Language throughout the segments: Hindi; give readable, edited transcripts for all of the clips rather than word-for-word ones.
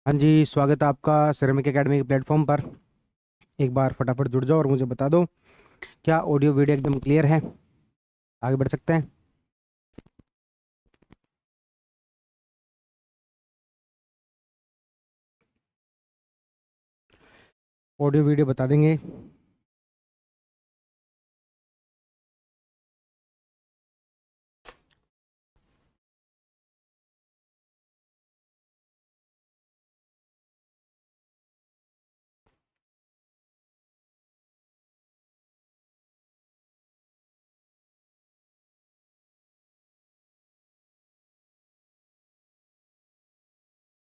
हाँ जी, स्वागत है आपका सिरेमिक एकेडमी के प्लेटफॉर्म पर। एक बार फटाफट जुड़ जाओ और मुझे बता दो, क्या ऑडियो वीडियो एकदम क्लियर है? आगे बढ़ सकते हैं। ऑडियो वीडियो बता देंगे।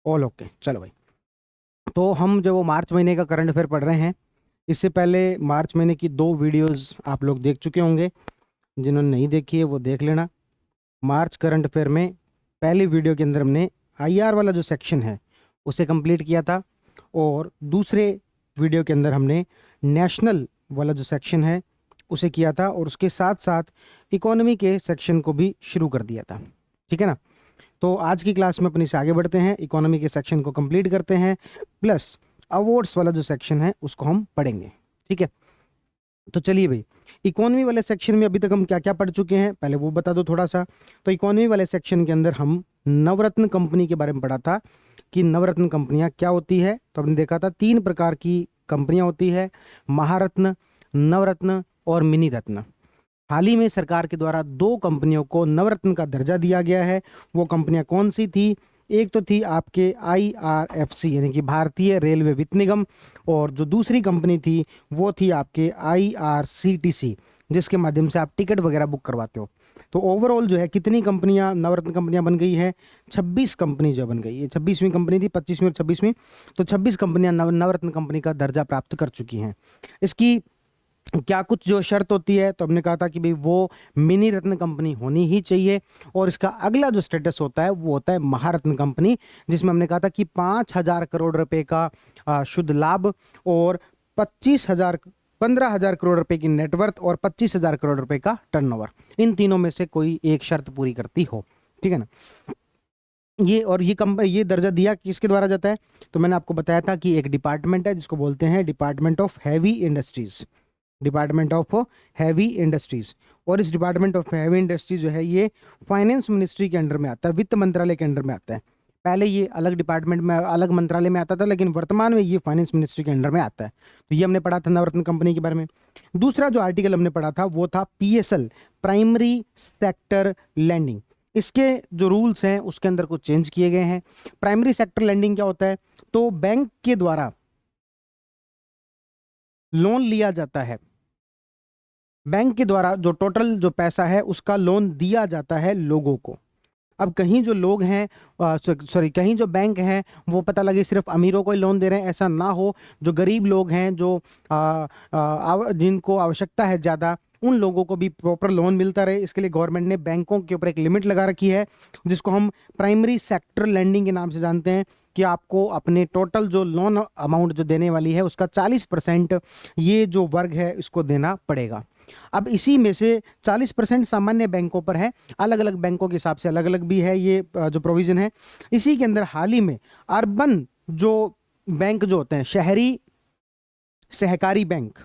ऑल ओके, चलो भाई। तो हम जो वो मार्च महीने का करंट अफेयर पढ़ रहे हैं, इससे पहले मार्च महीने की दो वीडियोस आप लोग देख चुके होंगे। जिन्होंने नहीं देखी है वो देख लेना। मार्च करंट अफेयर में पहली वीडियो के अंदर हमने आईआर वाला जो सेक्शन है उसे कंप्लीट किया था, और दूसरे वीडियो के अंदर हमने नेशनल वाला जो सेक्शन है उसे किया था, और उसके साथ साथ इकोनॉमी के सेक्शन को भी शुरू कर दिया था। ठीक है ना? तो आज की क्लास में अपनी से आगे बढ़ते हैं, इकोनॉमी के सेक्शन को कंप्लीट करते हैं, प्लस अवार्ड्स वाला जो सेक्शन है उसको हम पढ़ेंगे। ठीक है? तो चलिए भाई, इकोनॉमी वाले सेक्शन में अभी तक हम क्या क्या पढ़ चुके हैं पहले वो बता दो थोड़ा सा। तो इकोनॉमी वाले सेक्शन के अंदर हम नवरत्न कंपनी के बारे में पढ़ा था कि नवरत्न कंपनियां क्या होती है। तो हमने देखा था तीन प्रकार की कंपनियां होती है, महारत्न, नवरत्न और मिनी रत्न। हाल ही में सरकार के द्वारा दो कंपनियों को नवरत्न का दर्जा दिया गया है। वो कंपनियां कौन सी थी? एक तो थी आपके आईआरएफसी यानी कि भारतीय रेलवे वित्त निगम, और जो दूसरी कंपनी थी वो थी आपके आईआरसीटीसी, जिसके माध्यम से आप टिकट वगैरह बुक करवाते हो। तो ओवरऑल जो है कितनी कंपनियां, नवरत्न कंपनियां बन गई है? 26 कंपनी जो बन गई है। 26वीं कंपनी थी, 25वीं और 26वीं। तो 26 कंपनियां नवरत्न कंपनी का दर्जा प्राप्त कर चुकी हैं। इसकी क्या कुछ जो शर्त होती है, तो हमने कहा था कि भाई वो मिनी रत्न कंपनी होनी ही चाहिए। और इसका अगला जो स्टेटस होता है वो होता है महारत्न कंपनी, जिसमें हमने कहा था कि 5,000 करोड़ रुपए का शुद्ध लाभ, और 15,000 करोड़ रुपए की नेटवर्थ, और 25,000 करोड़ रुपए का टर्नओवर, इन तीनों में से कोई एक शर्त पूरी करती हो। ठीक है ना? ये दर्जा दिया किसके द्वारा जाता है? तो मैंने आपको बताया था कि एक डिपार्टमेंट है जिसको बोलते हैं department of heavy industries. Department of heavy industries. और इस डिपार्टमेंट ऑफ हैवी इंडस्ट्रीज जो है ये फाइनेंस मिनिस्ट्री के अंडर में आता है, वित्त मंत्रालय के अंडर में आता है। पहले ये अलग डिपार्टमेंट में, अलग मंत्रालय में आता था, लेकिन वर्तमान में ये फाइनेंस मिनिस्ट्री के अंडर में आता है। तो ये हमने पढ़ा था नवरत्न कंपनी के बारे में। दूसरा जो आर्टिकल हमने पढ़ा था वो था पीएसएल, प्राइमरी सेक्टर लैंडिंग। इसके जो रूल्स हैं उसके अंदर कुछ चेंज किए गए हैं। प्राइमरी सेक्टर लैंडिंग क्या होता है? तो बैंक के द्वारा लोन लिया जाता है, बैंक के द्वारा जो टोटल जो पैसा है उसका लोन दिया जाता है लोगों को। अब कहीं जो लोग हैं, सॉरी, कहीं जो बैंक हैं वो पता लगे सिर्फ अमीरों को ही लोन दे रहे हैं, ऐसा ना हो। जो गरीब लोग हैं, जो जिनको आवश्यकता है ज़्यादा, उन लोगों को भी प्रॉपर लोन मिलता रहे, इसके लिए गवर्नमेंट ने बैंकों के ऊपर एक लिमिट लगा रखी है, जिसको हम प्राइमरी सेक्टर लैंडिंग के नाम से जानते हैं। कि आपको अपने टोटल जो लोन अमाउंट जो देने वाली है उसका 40% ये जो वर्ग है इसको देना पड़ेगा। अब इसी में से 40% सामान्य बैंकों पर है, अलग अलग बैंकों के हिसाब से अलग अलग भी है ये जो प्रोविजन है। इसी के अंदर हाल ही में अर्बन जो बैंक जो होते हैं, शहरी सहकारी बैंक,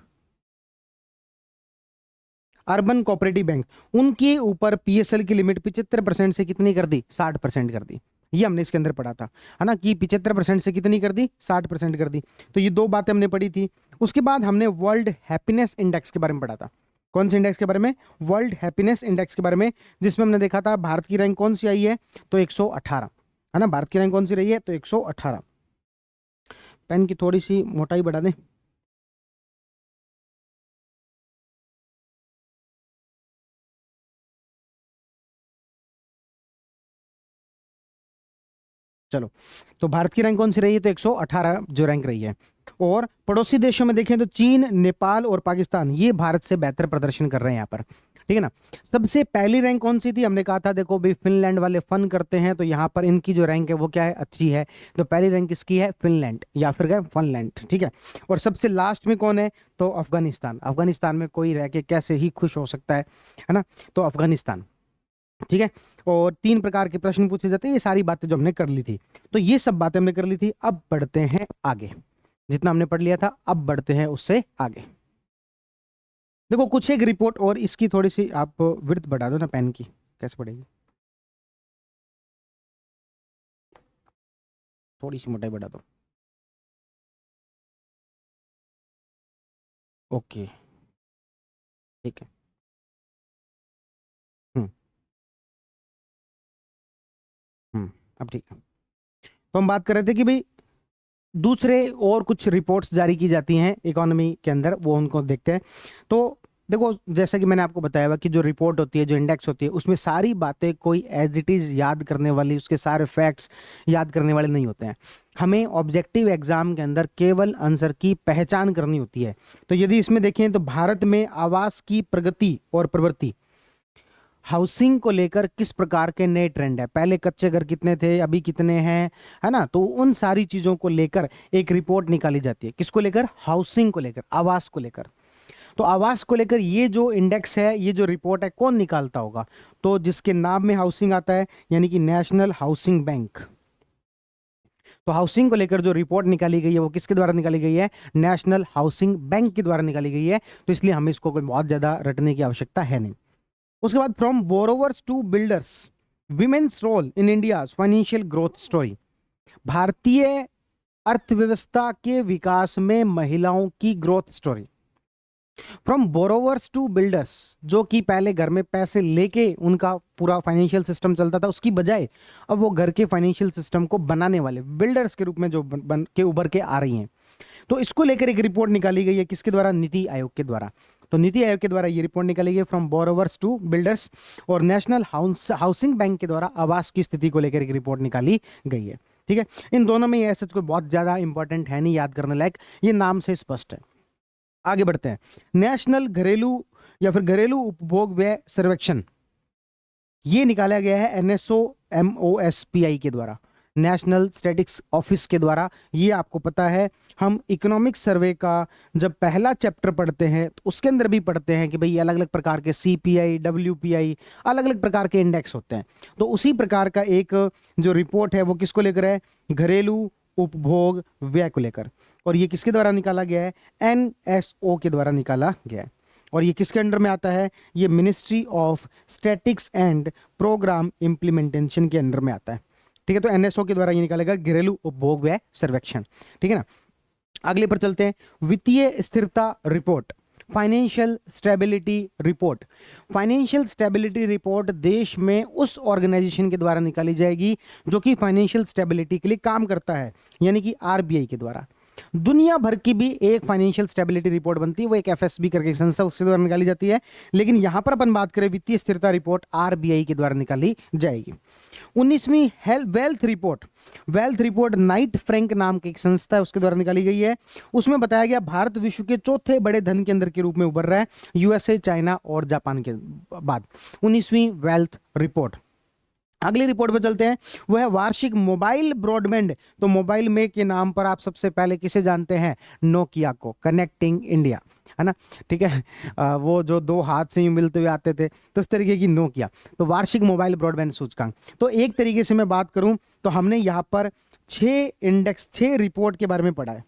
अर्बन कोऑपरेटिव बैंक, उनके ऊपर पीएसएल की लिमिट 75% से कितनी कर दी? 60% कर दी। ये हमने इसके अंदर पढ़ा था, है ना, कि 75% से कितनी कर दी? 60% कर दी। तो ये दो बातें हमने पढ़ी थी। उसके बाद हमने वर्ल्ड हैप्पीनेस इंडेक्स के बारे में पढ़ा था। कौन से इंडेक्स के बारे में? वर्ल्ड हैप्पीनेस इंडेक्स के बारे में, जिसमें हमने देखा था भारत की रैंक कौन सी आई है? तो 118, है ना। भारत की रैंक कौन सी रही है? तो 118। पेन की थोड़ी सी मोटाई बढ़ा दें। चलो, तो भारत की रैंक कौन सी रही है? तो 118 जो रैंक रही है। और पड़ोसी देशों में देखें तो चीन, नेपाल और पाकिस्तान ये भारत से बेहतर प्रदर्शन कर रहे हैं यहाँ पर। ठीक है ना? सबसे पहली रैंक कौन सी थी? हमने कहा था देखो भाई, फिनलैंड वाले फन करते हैं, तो यहाँ पर इनकी जो रैंक है वो क्या है? अच्छी है। तो पहली रैंक किसकी है? फिनलैंड, या फिर क्या? फनलैंड। ठीक है। और सबसे लास्ट में कौन है? तो अफगानिस्तान। अफगानिस्तान में कोई रह के कैसे ही खुश हो सकता है ना? तो अफगानिस्तान। ठीक है। और 3 प्रकार के प्रश्न पूछे जाते हैं, ये सारी बातें जो हमने कर ली थी। तो ये सब बातें हमने कर ली थी, अब बढ़ते हैं आगे। जितना हमने पढ़ लिया था अब बढ़ते हैं उससे आगे। देखो कुछ एक रिपोर्ट, और इसकी थोड़ी सी आप विड्थ बढ़ा दो ना पेन की, कैसे पड़ेगी, थोड़ी सी मोटाई बढ़ा दो। ओके, ठीक है। हम्म हम्म, अब ठीक है। तो हम बात कर रहे थे कि भाई दूसरे और कुछ रिपोर्ट्स जारी की जाती हैं इकोनॉमी के अंदर, वो उनको देखते हैं। तो देखो जैसा कि मैंने आपको बताया हुआ कि जो रिपोर्ट होती है, जो इंडेक्स होती है, उसमें सारी बातें कोई एज इट इज याद करने वाली, उसके सारे फैक्ट्स याद करने वाले नहीं होते हैं। हमें ऑब्जेक्टिव एग्जाम के अंदर केवल आंसर की पहचान करनी होती है। तो यदि इसमें देखें तो भारत में आवास की प्रगति और प्रवृत्ति, हाउसिंग को लेकर किस प्रकार के नए ट्रेंड है, पहले कच्चे घर कितने थे, अभी कितने हैं, है ना। तो उन सारी चीजों को लेकर एक रिपोर्ट निकाली जाती है। किसको लेकर? हाउसिंग को लेकर, आवास को लेकर। तो आवास को लेकर ये जो इंडेक्स है, ये जो रिपोर्ट है, कौन निकालता होगा? तो जिसके नाम में हाउसिंग आता है, यानी कि नेशनल हाउसिंग बैंक। तो हाउसिंग को लेकर जो रिपोर्ट निकाली गई है वो किसके द्वारा निकाली गई है? नेशनल हाउसिंग बैंक के द्वारा निकाली गई है। तो इसलिए हमें इसको कोई बहुत ज्यादा रटने की आवश्यकता है नहीं। उसके बाद from borrowers to builders, women's role in India financial growth story, भारतीय अर्थव्यवस्था के विकास में महिलाओं की growth story. From borrowers to builders, जो कि पहले घर में पैसे लेके उनका पूरा फाइनेंशियल सिस्टम चलता था, उसकी बजाय अब वो घर के फाइनेंशियल सिस्टम को बनाने वाले बिल्डर्स के रूप में जो बन के उभर के आ रही हैं। तो इसको लेकर एक रिपोर्ट निकाली गई है, किसके द्वारा? नीति आयोग के द्वारा। तो नीति आयोग के द्वारा ये रिपोर्ट निकाली गई, फ्रॉम बोरोवर्स टू बिल्डर्स। और नेशनल हाउसिंग बैंक के द्वारा आवास की स्थिति को लेकर एक रिपोर्ट निकाली गई है। ठीक है, इन दोनों में ये ऐसा कोई बहुत ज्यादा इंपॉर्टेंट है नहीं, याद करने लायक, ये नाम से स्पष्ट है। आगे बढ़ते हैं। नेशनल घरेलू या फिर घरेलू उपभोग व्यय सर्वेक्षण, ये निकाला गया है NSOMOSPI के द्वारा, नेशनल स्टैटिक्स ऑफिस के द्वारा। ये आपको पता है, हम इकोनॉमिक सर्वे का जब पहला चैप्टर पढ़ते हैं तो उसके अंदर भी पढ़ते हैं कि भाई अलग अलग प्रकार के CPI, WPI, अलग अलग प्रकार के इंडेक्स होते हैं। तो उसी प्रकार का एक जो रिपोर्ट है वो किसको लेकर है? घरेलू उपभोग व्यय को लेकर। और ये किसके द्वारा निकाला गया है? NSO के द्वारा निकाला गया है। और ये किसके अंडर में आता है? ये ministry of statics and programme implementation के अंडर में आता है। ठीक है, तो NSO के द्वारा ये निकालेगा घरेलू उपभोग व्यय सर्वेक्षण। ठीक है ना। अगले पर चलते हैं। वित्तीय स्थिरता report, financial stability report. Financial stability report देश में उस ऑर्गेनाइजेशन के द्वारा निकाली जाएगी जो कि फाइनेंशियल स्टेबिलिटी के लिए काम करता है, यानी कि RBI के द्वारा। दुनिया भर की भी एक फाइनेंशियल स्टेबिलिटी रिपोर्ट बनती है, वो एक FSB करके एक संस्था, उसके द्वारा निकाली जाती है। लेकिन यहां पर अपन बात करें वित्तीय स्थिरता रिपोर्ट, RBI के द्वारा निकाली जाएगी। 19वीं वेल्थ रिपोर्ट नाइट फ्रैंक नाम की एक संस्था है, उसके द्वारा निकाली गई है। उसमें बताया गया भारत विश्व के चौथे बड़े धन केंद्र के रूप में उभर रहा है, USA, चाइना और जापान के बाद। 19वीं वेल्थ रिपोर्ट। अगली रिपोर्ट पे चलते हैं, वो है वार्षिक मोबाइल ब्रॉडबैंड। तो मोबाइल में के नाम पर आप सबसे पहले किसे जानते हैं? नोकिया को, कनेक्टिंग इंडिया, है ना। ठीक है, वो जो दो हाथ से यूं मिलते हुए आते थे, तो इस तरीके की नोकिया। तो वार्षिक मोबाइल ब्रॉडबैंड सूचकांक। तो एक तरीके से मैं बात करूं तो हमने यहाँ पर 6 रिपोर्ट के बारे में पढ़ा है।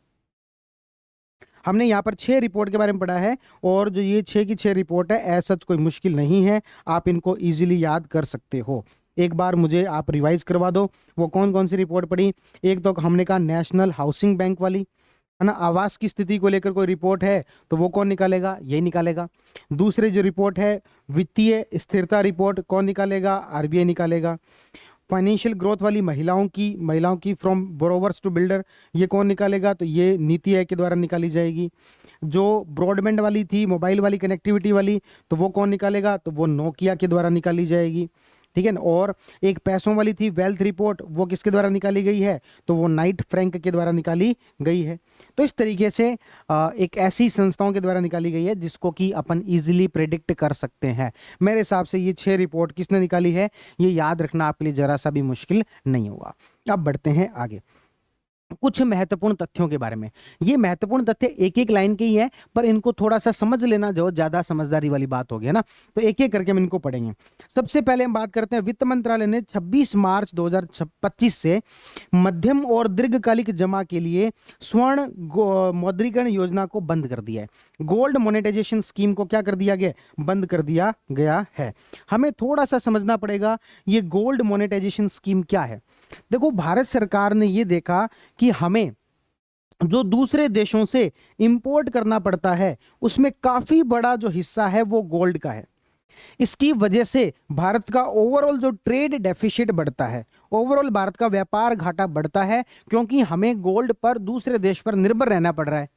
हमने यहाँ पर 6 रिपोर्ट के बारे में पढ़ा है, और जो ये 6 की 6 रिपोर्ट है, ऐसा कोई मुश्किल नहीं है, आप इनको इजीली याद कर सकते हो। एक बार मुझे आप रिवाइज करवा दो, वो कौन कौन सी रिपोर्ट पढ़ी। एक तो हमने कहा नेशनल हाउसिंग बैंक वाली, है ना। आवास की स्थिति को लेकर कोई रिपोर्ट है तो वो कौन निकालेगा? यही निकालेगा। दूसरी जो रिपोर्ट है वित्तीय स्थिरता रिपोर्ट, कौन निकालेगा? RBI निकालेगा। फाइनेंशियल ग्रोथ वाली महिलाओं की फ्रॉम बोरोवर्स टू बिल्डर, ये कौन निकालेगा? तो ये नीति आयोग के द्वारा निकाली जाएगी। जो ब्रॉडबैंड वाली थी, मोबाइल वाली, कनेक्टिविटी वाली, तो वो कौन निकालेगा? तो वो नोकिया के द्वारा निकाली जाएगी। ठीक है ना। और एक पैसों वाली थी वेल्थ रिपोर्ट, वो किसके द्वारा निकाली गई है? तो वो नाइट फ्रैंक के द्वारा निकाली गई है। तो इस तरीके से एक ऐसी संस्थाओं के द्वारा निकाली गई है जिसको कि अपन इजीली प्रेडिक्ट कर सकते हैं। मेरे हिसाब से ये 6 रिपोर्ट किसने निकाली है, ये याद रखना आपके लिए जरा सा भी मुश्किल नहीं होगा। अब बढ़ते हैं आगे। कुछ महत्वपूर्ण तथ्यों के बारे में। ये महत्वपूर्ण तथ्य एक एक लाइन के ही है, पर इनको थोड़ा सा समझ लेना जो ज्यादा समझदारी वाली बात होगी, है ना। तो एक एक करके हम इनको पढ़ेंगे। सबसे पहले हम बात करते हैं, वित्त मंत्रालय ने 26 मार्च 2025 से मध्यम और दीर्घकालिक जमा के लिए स्वर्ण मौद्रीकरण योजना को बंद कर दिया है। गोल्ड मोनेटाइजेशन स्कीम को क्या कर दिया गया, बंद कर दिया गया है। हमें थोड़ा सा समझना पड़ेगा ये गोल्ड मोनेटाइजेशन स्कीम क्या है। देखो, भारत सरकार ने ये देखा कि हमें जो दूसरे देशों से इंपोर्ट करना पड़ता है उसमें काफी बड़ा जो हिस्सा है वो गोल्ड का है। इसकी वजह से भारत का ओवरऑल जो ट्रेड डेफिसिट बढ़ता है, ओवरऑल भारत का व्यापार घाटा बढ़ता है, क्योंकि हमें गोल्ड पर दूसरे देश पर निर्भर रहना पड़ रहा है।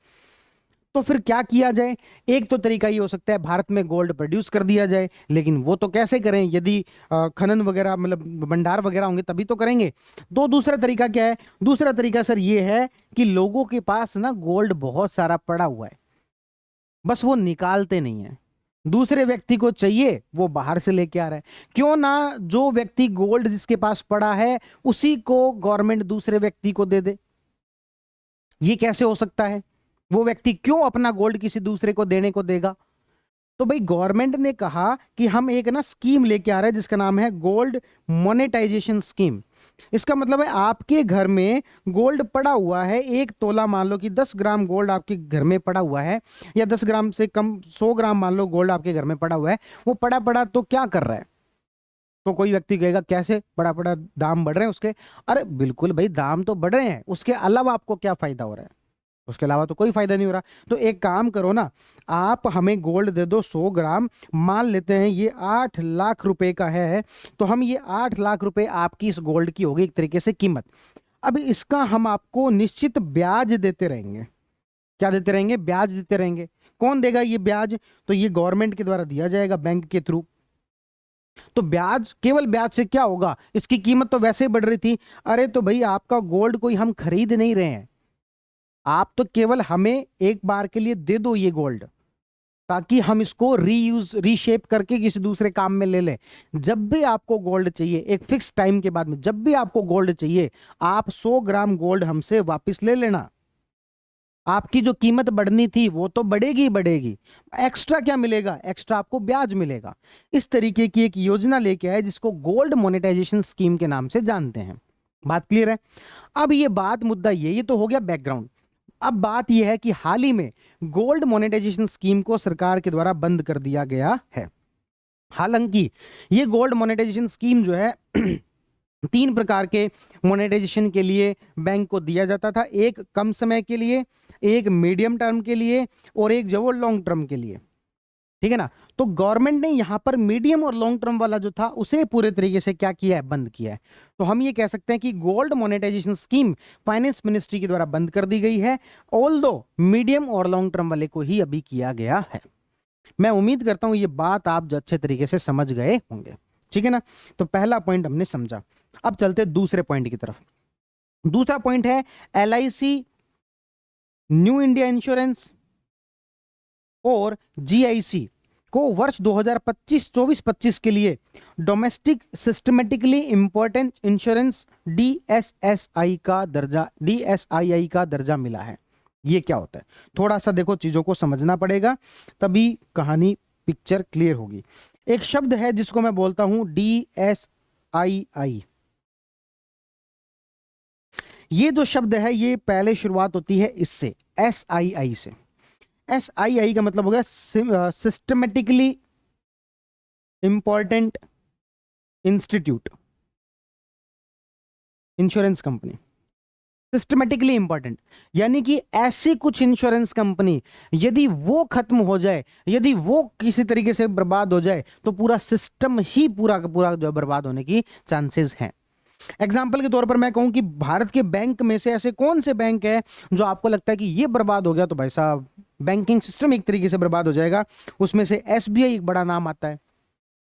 तो फिर क्या किया जाए, एक तो तरीका ये हो सकता है भारत में गोल्ड प्रोड्यूस कर दिया जाए, लेकिन वो तो कैसे करें, यदि खनन वगैरह मतलब भंडार वगैरह होंगे तभी तो करेंगे। तो दूसरा तरीका क्या है, दूसरा तरीका सर ये है कि लोगों के पास ना गोल्ड बहुत सारा पड़ा हुआ है, बस वो निकालते नहीं है। दूसरे व्यक्ति को चाहिए, वो बाहर से लेके आ रहा है। क्यों ना जो व्यक्ति गोल्ड जिसके पास पड़ा है उसी को गवर्नमेंट दूसरे व्यक्ति को दे दे। ये कैसे हो सकता है, वो व्यक्ति क्यों अपना गोल्ड किसी दूसरे को देने को देगा। तो भाई गवर्नमेंट ने कहा कि हम एक ना स्कीम लेके आ रहे हैं जिसका नाम है गोल्ड मोनेटाइजेशन स्कीम। इसका मतलब है आपके घर में गोल्ड पड़ा हुआ है, 1 तोला, मान लो कि 10 ग्राम गोल्ड आपके घर में पड़ा हुआ है, या 10 ग्राम से कम 100 ग्राम मान लो गोल्ड आपके घर में पड़ा हुआ है। वो पड़ा पड़ा तो क्या कर रहा है, तो कोई व्यक्ति कहेगा कैसे पड़ा पड़ा दाम बढ़ रहे हैं उसके। अरे बिल्कुल भाई, दाम तो बढ़ रहे हैं, उसके अलावा आपको क्या फायदा हो रहा है, उसके अलावा तो कोई फायदा नहीं हो रहा। तो एक काम करो ना, आप हमें गोल्ड दे दो 100 ग्राम, मान लेते हैं ये 8 लाख रुपए का है, तो हम ये 8 लाख रुपए आपकी इस गोल्ड की होगी एक तरीके से कीमत। अब इसका हम आपको निश्चित ब्याज देते रहेंगे। क्या देते रहेंगे, ब्याज देते रहेंगे। कौन देगा ये ब्याज, तो ये गवर्नमेंट के द्वारा दिया जाएगा बैंक के थ्रू। तो ब्याज, केवल ब्याज से क्या होगा, इसकी कीमत तो वैसे ही बढ़ रही थी। अरे तो भाई आपका गोल्ड कोई हम खरीद नहीं रहे हैं, आप तो केवल हमें एक बार के लिए दे दो ये गोल्ड, ताकि हम इसको रीयूज रीशेप करके किसी दूसरे काम में ले लें। जब भी आपको गोल्ड चाहिए, एक फिक्स टाइम के बाद में जब भी आपको गोल्ड चाहिए, आप 100 ग्राम गोल्ड हमसे वापस ले लेना। आपकी जो कीमत बढ़नी थी वो तो बढ़ेगी ही बढ़ेगी, एक्स्ट्रा क्या मिलेगा, एक्स्ट्रा आपको ब्याज मिलेगा। इस तरीके की एक योजना लेके आए जिसको गोल्ड मोनेटाइजेशन स्कीम के नाम से जानते हैं। बात क्लियर है। अब ये बात, मुद्दा ये तो हो गया बैकग्राउंड। अब बात यह है कि हाल ही में गोल्ड मोनेटाइजेशन स्कीम को सरकार के द्वारा बंद कर दिया गया है। हालांकि ये गोल्ड मोनेटाइजेशन स्कीम जो है 3 प्रकार के मोनेटाइजेशन के लिए बैंक को दिया जाता था, एक कम समय के लिए, एक मीडियम टर्म के लिए, और एक जो वो लॉन्ग टर्म के लिए। ठीक है ना। तो गवर्नमेंट ने यहां पर मीडियम और लॉन्ग टर्म वाला जो था उसे पूरे तरीके से क्या किया है, बंद किया है। तो हम ये कह सकते हैं कि gold monetisation scheme finance ministry के द्वारा बंद कर दी गई है, ऑल्दो मीडियम और लॉन्ग टर्म वाले को ही अभी किया गया है। मैं उम्मीद करता हूं ये बात आप अच्छे तरीके से समझ गए होंगे। ठीक है ना। तो पहला पॉइंट हमने समझा। अब चलते दूसरे पॉइंट की तरफ। दूसरा पॉइंट है LIC, न्यू इंडिया इंश्योरेंस और GIC को वर्ष 2024-25 के लिए domestic systematically important insurance DSSI का दर्जा मिला है। ये क्या होता है, थोड़ा सा देखो, चीजों को समझना पड़ेगा तभी कहानी पिक्चर क्लियर होगी। एक शब्द है जिसको मैं बोलता हूं DSII। ये जो शब्द है ये पहले शुरुआत होती है इससे, SII से। SII का मतलब हो गया systematically important institute insurance company. Systematically important यानी कि ऐसी कुछ इंश्योरेंस कंपनी यदि वो खत्म हो जाए, यदि वो किसी तरीके से बर्बाद हो जाए, तो पूरा सिस्टम ही पूरा का पूरा जो बर्बाद होने की चांसेस हैं। एग्जाम्पल के तौर पर मैं कहूं कि भारत के बैंक में से ऐसे कौन से बैंक है जो आपको लगता है कि ये बर्बाद हो गया तो भाई साहब बैंकिंग सिस्टम एक तरीके से बर्बाद हो जाएगा। उसमें से SBI एक बड़ा नाम आता है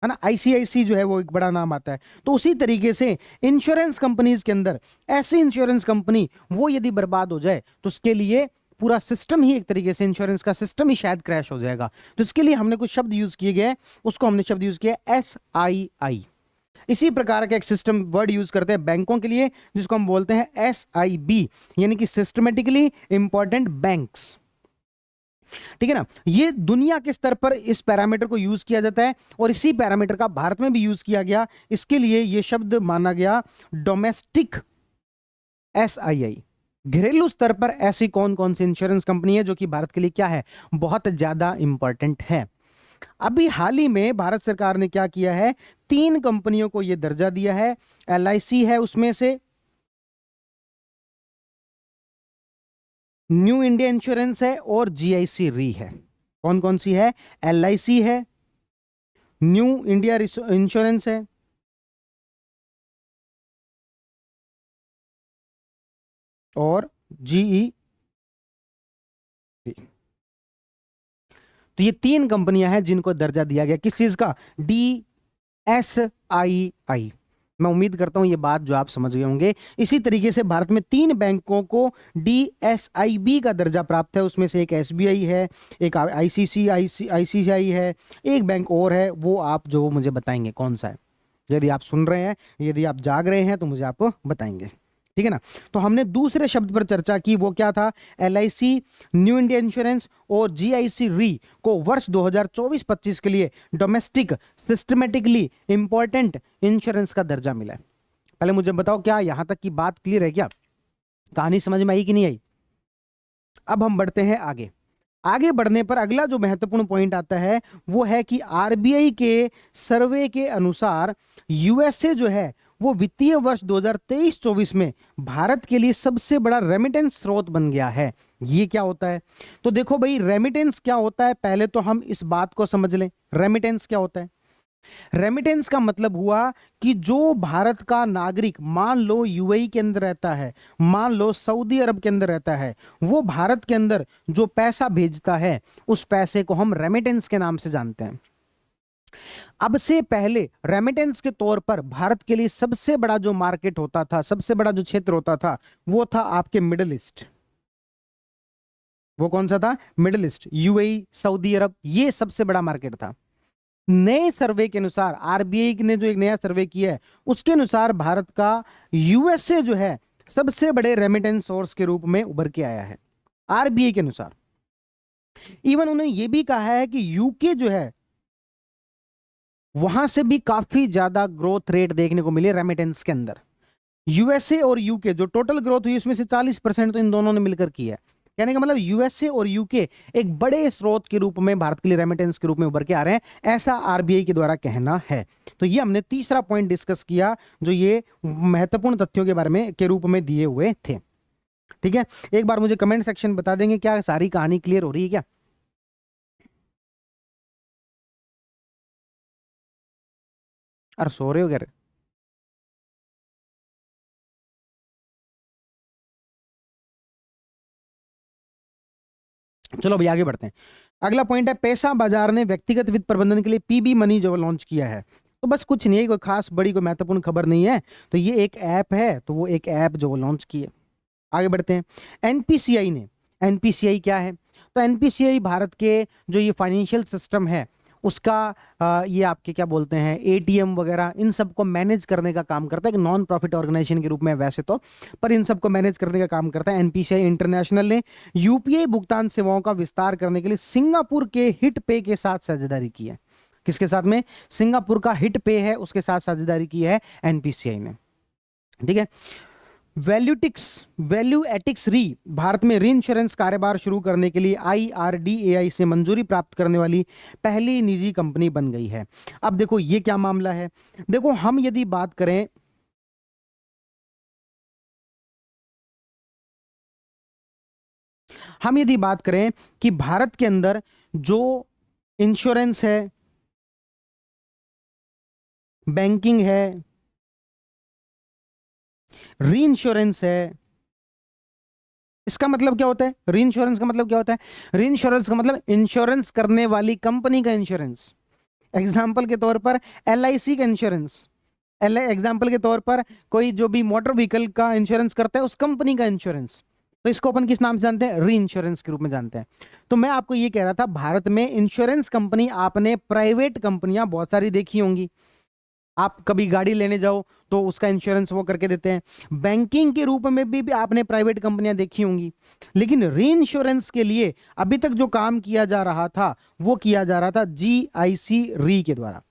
ना, ICICI जो है वो एक बड़ा नाम आता है। तो उसी तरीके से इंश्योरेंस कंपनीज के अंदर ऐसी इंश्योरेंस कंपनी वो यदि बर्बाद हो जाए तो उसके लिए पूरा सिस्टम ही एक तरीके से, इंश्योरेंस का सिस्टम ही शायद क्रैश हो जाएगा। तो इसके लिए हमने कुछ शब्द यूज किए गए, उसको हमने शब्द यूज किया SII। इसी प्रकार का एक सिस्टम वर्ड यूज करते हैं बैंकों के लिए, जिसको हम बोलते हैं SIB, यानी कि सिस्टमेटिकली इंपॉर्टेंट बैंक्स। ठीक है ना, ये दुनिया के स्तर पर इस पैरामीटर को यूज किया जाता है और इसी पैरामीटर का भारत में भी यूज किया गया। इसके लिए ये शब्द माना गया डोमेस्टिक SII। घरेलू स्तर पर ऐसी कौन कौन सी इंश्योरेंस कंपनी है जो कि भारत के लिए क्या है, बहुत ज्यादा इंपॉर्टेंट है। अभी हाल ही में भारत सरकार ने क्या किया है, 3 कंपनियों को यह दर्जा दिया है। LIC है उसमें से, न्यू इंडिया इंश्योरेंस है और GIC री है। कौन कौन सी है, LIC है, न्यू इंडिया इंश्योरेंस है और GE। तो ये 3 कंपनियां हैं जिनको दर्जा दिया गया किस चीज का, DSII। मैं उम्मीद करता हूं ये बात जो आप समझ गए होंगे। इसी तरीके से भारत में 3 बैंकों को DSIB का दर्जा प्राप्त है। उसमें से एक SBI है, एक ICICI है, एक बैंक और है, वो आप जो मुझे बताएंगे कौन सा है। यदि आप सुन रहे हैं, यदि आप जाग रहे हैं तो मुझे आप बताएंगे, ठीक है ना। तो हमने दूसरे शब्द पर चर्चा की, वो क्या था, LIC, न्यू इंडिया इंश्योरेंस और GIC री को वर्ष 2024-25 के लिए डोमेस्टिक सिस्टमेटिकली इंपॉर्टेंट इंश्योरेंस का दर्जा मिला है। पहले मुझे बताओ, क्या यहां तक की बात क्लियर है, क्या कहानी समझ में आई कि नहीं आई। अब हम बढ़ते हैं आगे। आगे बढ़ने पर अगला जो महत्वपूर्ण पॉइंट आता है वो है कि RBI के सर्वे के अनुसार USA जो है वो वित्तीय वर्ष 2023-24 में भारत के लिए सबसे बड़ा रेमिटेंस स्रोत बन गया है। ये क्या होता है, तो देखो भाई, रेमिटेंस क्या होता है, पहले तो हम इस बात को समझ लें। रेमिटेंस क्या होता है, रेमिटेंस का मतलब हुआ कि जो भारत का नागरिक, मान लो UAE के अंदर रहता है, मान लो सऊदी अरब के अंदर रहता है, वो भारत के अंदर जो पैसा भेजता है उस पैसे को हम रेमिटेंस के नाम से जानते हैं। अब से पहले रेमिटेंस के तौर पर भारत के लिए सबसे बड़ा जो मार्केट होता था, सबसे बड़ा जो क्षेत्र होता था, वो था आपके मिडिल ईस्ट। वो कौन सा था, मिडिल ईस्ट, UAE, सऊदी अरब, ये सबसे बड़ा मार्केट था। नए सर्वे के अनुसार, RBI ने जो एक नया सर्वे किया है उसके अनुसार भारत का USA जो है सबसे बड़े रेमिटेंस सोर्स के रूप में उभर के आया है RBI के अनुसार। इवन उन्होंने ये भी कहा है कि UK जो है वहां से भी काफी ज्यादा ग्रोथ रेट देखने को मिले रेमिटेंस के अंदर। USA और UK जो टोटल ग्रोथ हुई उसमें से 40% तो इन दोनों ने मिलकर की है। कहने का मतलब USA और UK एक बड़े स्रोत के रूप में भारत के लिए रेमिटेंस के रूप में उभर के आ रहे हैं, ऐसा RBI के द्वारा कहना है। तो ये हमने तीसरा पॉइंट डिस्कस किया जो ये महत्वपूर्ण तथ्यों के बारे में के रूप में दिए हुए थे। ठीक है, एक बार मुझे कमेंट सेक्शन बता देंगे, क्या सारी कहानी क्लियर हो रही है क्या। अरे सो रहे हो क्या रे? चलो भाई आगे बढ़ते हैं। अगला पॉइंट है, पैसा बाजार ने व्यक्तिगत वित्त प्रबंधन के लिए PB मनी जो लॉन्च किया है। तो बस कुछ नहीं है, कोई खास बड़ी कोई महत्वपूर्ण खबर नहीं है। तो ये एक ऐप है, तो वो एक ऐप जो वो लॉन्च की है। आगे बढ़ते हैं। एनपीसीआई ने, एनपीसीआई क्या है, तो एनपीसीआई भारत के जो ये फाइनेंशियल सिस्टम है उसका ये आपके क्या बोलते हैं ATM वगैरह इन सबको मैनेज करने का काम करता है, एक नॉन प्रॉफिट ऑर्गेनाइजेशन के रूप में वैसे तो, पर इन सबको मैनेज करने का काम करता है। एनपीसीआई इंटरनेशनल ने UPI भुगतान सेवाओं का विस्तार करने के लिए सिंगापुर के हिट पे के साथ साझेदारी की है। किसके साथ में, सिंगापुर का हिट पे है उसके साथ साझेदारी की है एनपीसीआई ने। ठीक है, वैल्यू एटिक्स री भारत में री इंश्योरेंस कारोबार शुरू करने के लिए IRDAI से मंजूरी प्राप्त करने वाली पहली निजी कंपनी बन गई है। अब देखो ये क्या मामला है, देखो हम यदि बात करें, कि भारत के अंदर जो इंश्योरेंस है, बैंकिंग है, री इंश्योरेंस है, इसका मतलब क्या होता है, री इंश्योरेंस का मतलब क्या होता है, री इंश्योरेंस का मतलब इंश्योरेंस करने वाली कंपनी का इंश्योरेंस। एग्जाम्पल के तौर पर LIC का इंश्योरेंस, एग्जाम्पल के तौर पर कोई जो भी मोटर व्हीकल का इंश्योरेंस करता है उस कंपनी का इंश्योरेंस। तो इसको अपन किस नाम से जानते हैं, री इंश्योरेंस के रूप में जानते हैं। तो मैं आपको ये कह रहा था, भारत में इंश्योरेंस कंपनी आपने प्राइवेट कंपनियां बहुत सारी देखी होंगी, आप कभी गाड़ी लेने जाओ तो उसका इंश्योरेंस वो करके देते हैं। बैंकिंग के रूप में भी आपने प्राइवेट कंपनियां देखी होंगी, लेकिन री इंश्योरेंस के लिए अभी तक जो काम किया जा रहा था वो किया जा रहा था जीआईसी री के द्वारा।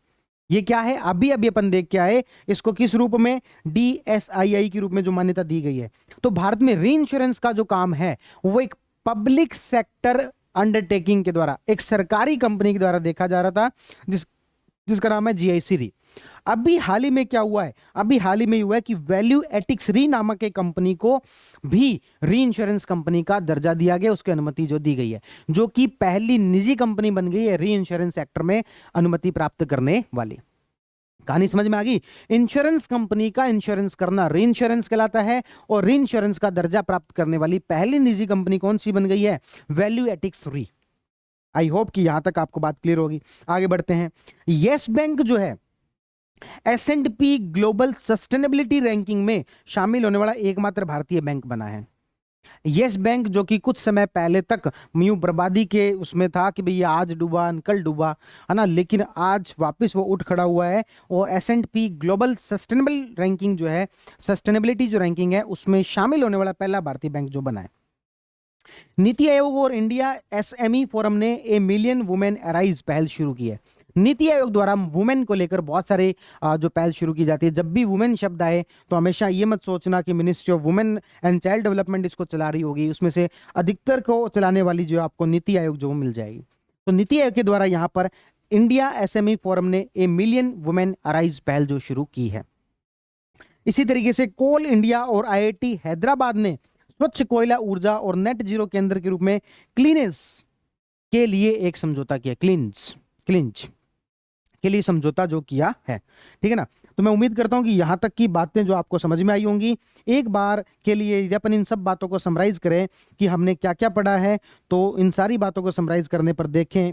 ये क्या है, अभी अभी अपन देख के आए इसको किस रूप में, डीएसआईआई के रूप में जो मान्यता दी गई है। तो भारत में री इंश्योरेंस का जो काम है वो एक पब्लिक सेक्टर अंडरटेकिंग के द्वारा, एक सरकारी कंपनी के द्वारा देखा जा रहा था, जिसका नाम है जीआईसी री। अभी हाल ही में क्या हुआ है, अभी हाल ही में हुआ है कि वैल्यू एटिक्स री नामक एक कंपनी को भी री इंश्योरेंस कंपनी का दर्जा दिया गया, उसकी अनुमति जो दी गई है, जो कि पहली निजी कंपनी बन गई है री इंश्योरेंस सेक्टर में अनुमति प्राप्त करने वाली। कहानी समझ में आ गई। इंश्योरेंस कंपनी का इंश्योरेंस करना री इंश्योरेंस कहलाता है, और री इंश्योरेंस का दर्जा प्राप्त करने वाली पहली निजी कंपनी कौन सी बन गई है, वैल्यू एटिक्स री। आई होप कि यहां तक आपको बात क्लियर होगी। आगे बढ़ते हैं। यस बैंक जो है S&P ग्लोबल सस्टेनेबिलिटी रैंकिंग में शामिल होने वाला एकमात्र भारतीय बैंक बना है। यस बैंक जो कि कुछ समय पहले तक यूं बर्बादी के उसमें था कि भैया आज डूबा कल डूबा, है ना, लेकिन आज वापस वो उठ खड़ा हुआ है और S&P ग्लोबल सस्टेनेबल रैंकिंग जो है, सस्टेनेबिलिटी जो रैंकिंग है, उसमें शामिल होने वाला पहला भारतीय बैंक जो बना है। नीति आयोग और इंडिया एसएमई फोरम ने ए मिलियन वुमेन अराइज पहल शुरू की है। नीति आयोग द्वारा वुमेन को लेकर बहुत सारे जो पहल शुरू की जाती है। जब भी वुमेन शब्द आए तो हमेशा ये मत सोचना कि ministry of women and child development इसको चला रही होगी, उसमें से अधिकतर को चलाने वाली जो आपको नीति आयोग जो मिल जाएगी। तो नीति आयोग के द्वारा यहाँ पर इंडिया एसएमई फोरम ने ए मिलियन वुमेन अराइज पहल जो शुरू की है। इसी तरीके से कोल इंडिया और आईआईटी हैदराबाद ने स्वच्छ कोयला ऊर्जा और नेट जीरो केंद्र के रूप में क्लीनेस के लिए एक समझौता किया, क्लिंच के लिए समझौता जो किया है। ठीक है ना। तो मैं उम्मीद करता हूं कि यहां तक की बातें जो आपको समझ में आई होंगी। एक बार के लिए यदि अपन इन सब बातों को समराइज करें कि हमने क्या क्या पढ़ा है, तो इन सारी बातों को समराइज करने पर देखें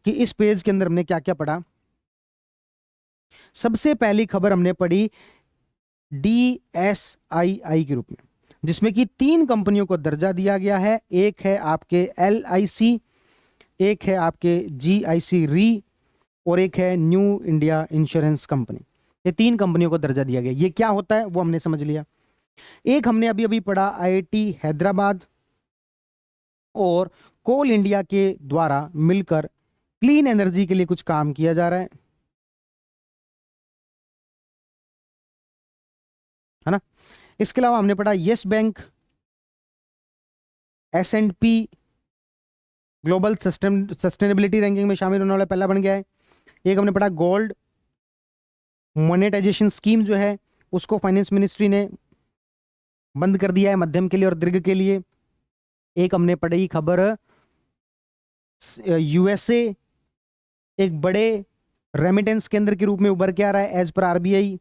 कि इस पेज के अंदर हमने क्या क्या पढ़ा। सबसे पहली खबर हमने पढ़ी डीएसआईआई के रूप में, जिसमें कि 3 कंपनियों को दर्जा दिया गया है। एक है आपके LIC, एक है आपके GIC री, और एक है न्यू इंडिया इंश्योरेंस कंपनी। ये 3 कंपनियों को दर्जा दिया गया। ये क्या होता है वो हमने समझ लिया। एक हमने अभी अभी पढ़ा IIT हैदराबाद और कोल इंडिया के द्वारा मिलकर क्लीन एनर्जी के लिए कुछ काम किया जा रहा है ना। इसके अलावा हमने पढ़ा yes bank S&P global sustainability ranking में शामिल होने वाला पहला बन गया है। एक हमने पढ़ा गोल्ड मोनेटाइजेशन स्कीम जो है उसको फाइनेंस मिनिस्ट्री ने बंद कर दिया है मध्यम के लिए और दीर्घ के लिए। एक हमने पढ़ी खबर USA एक बड़े रेमिटेंस केंद्र के रूप में उभर के आ रहा है एज पर RBI।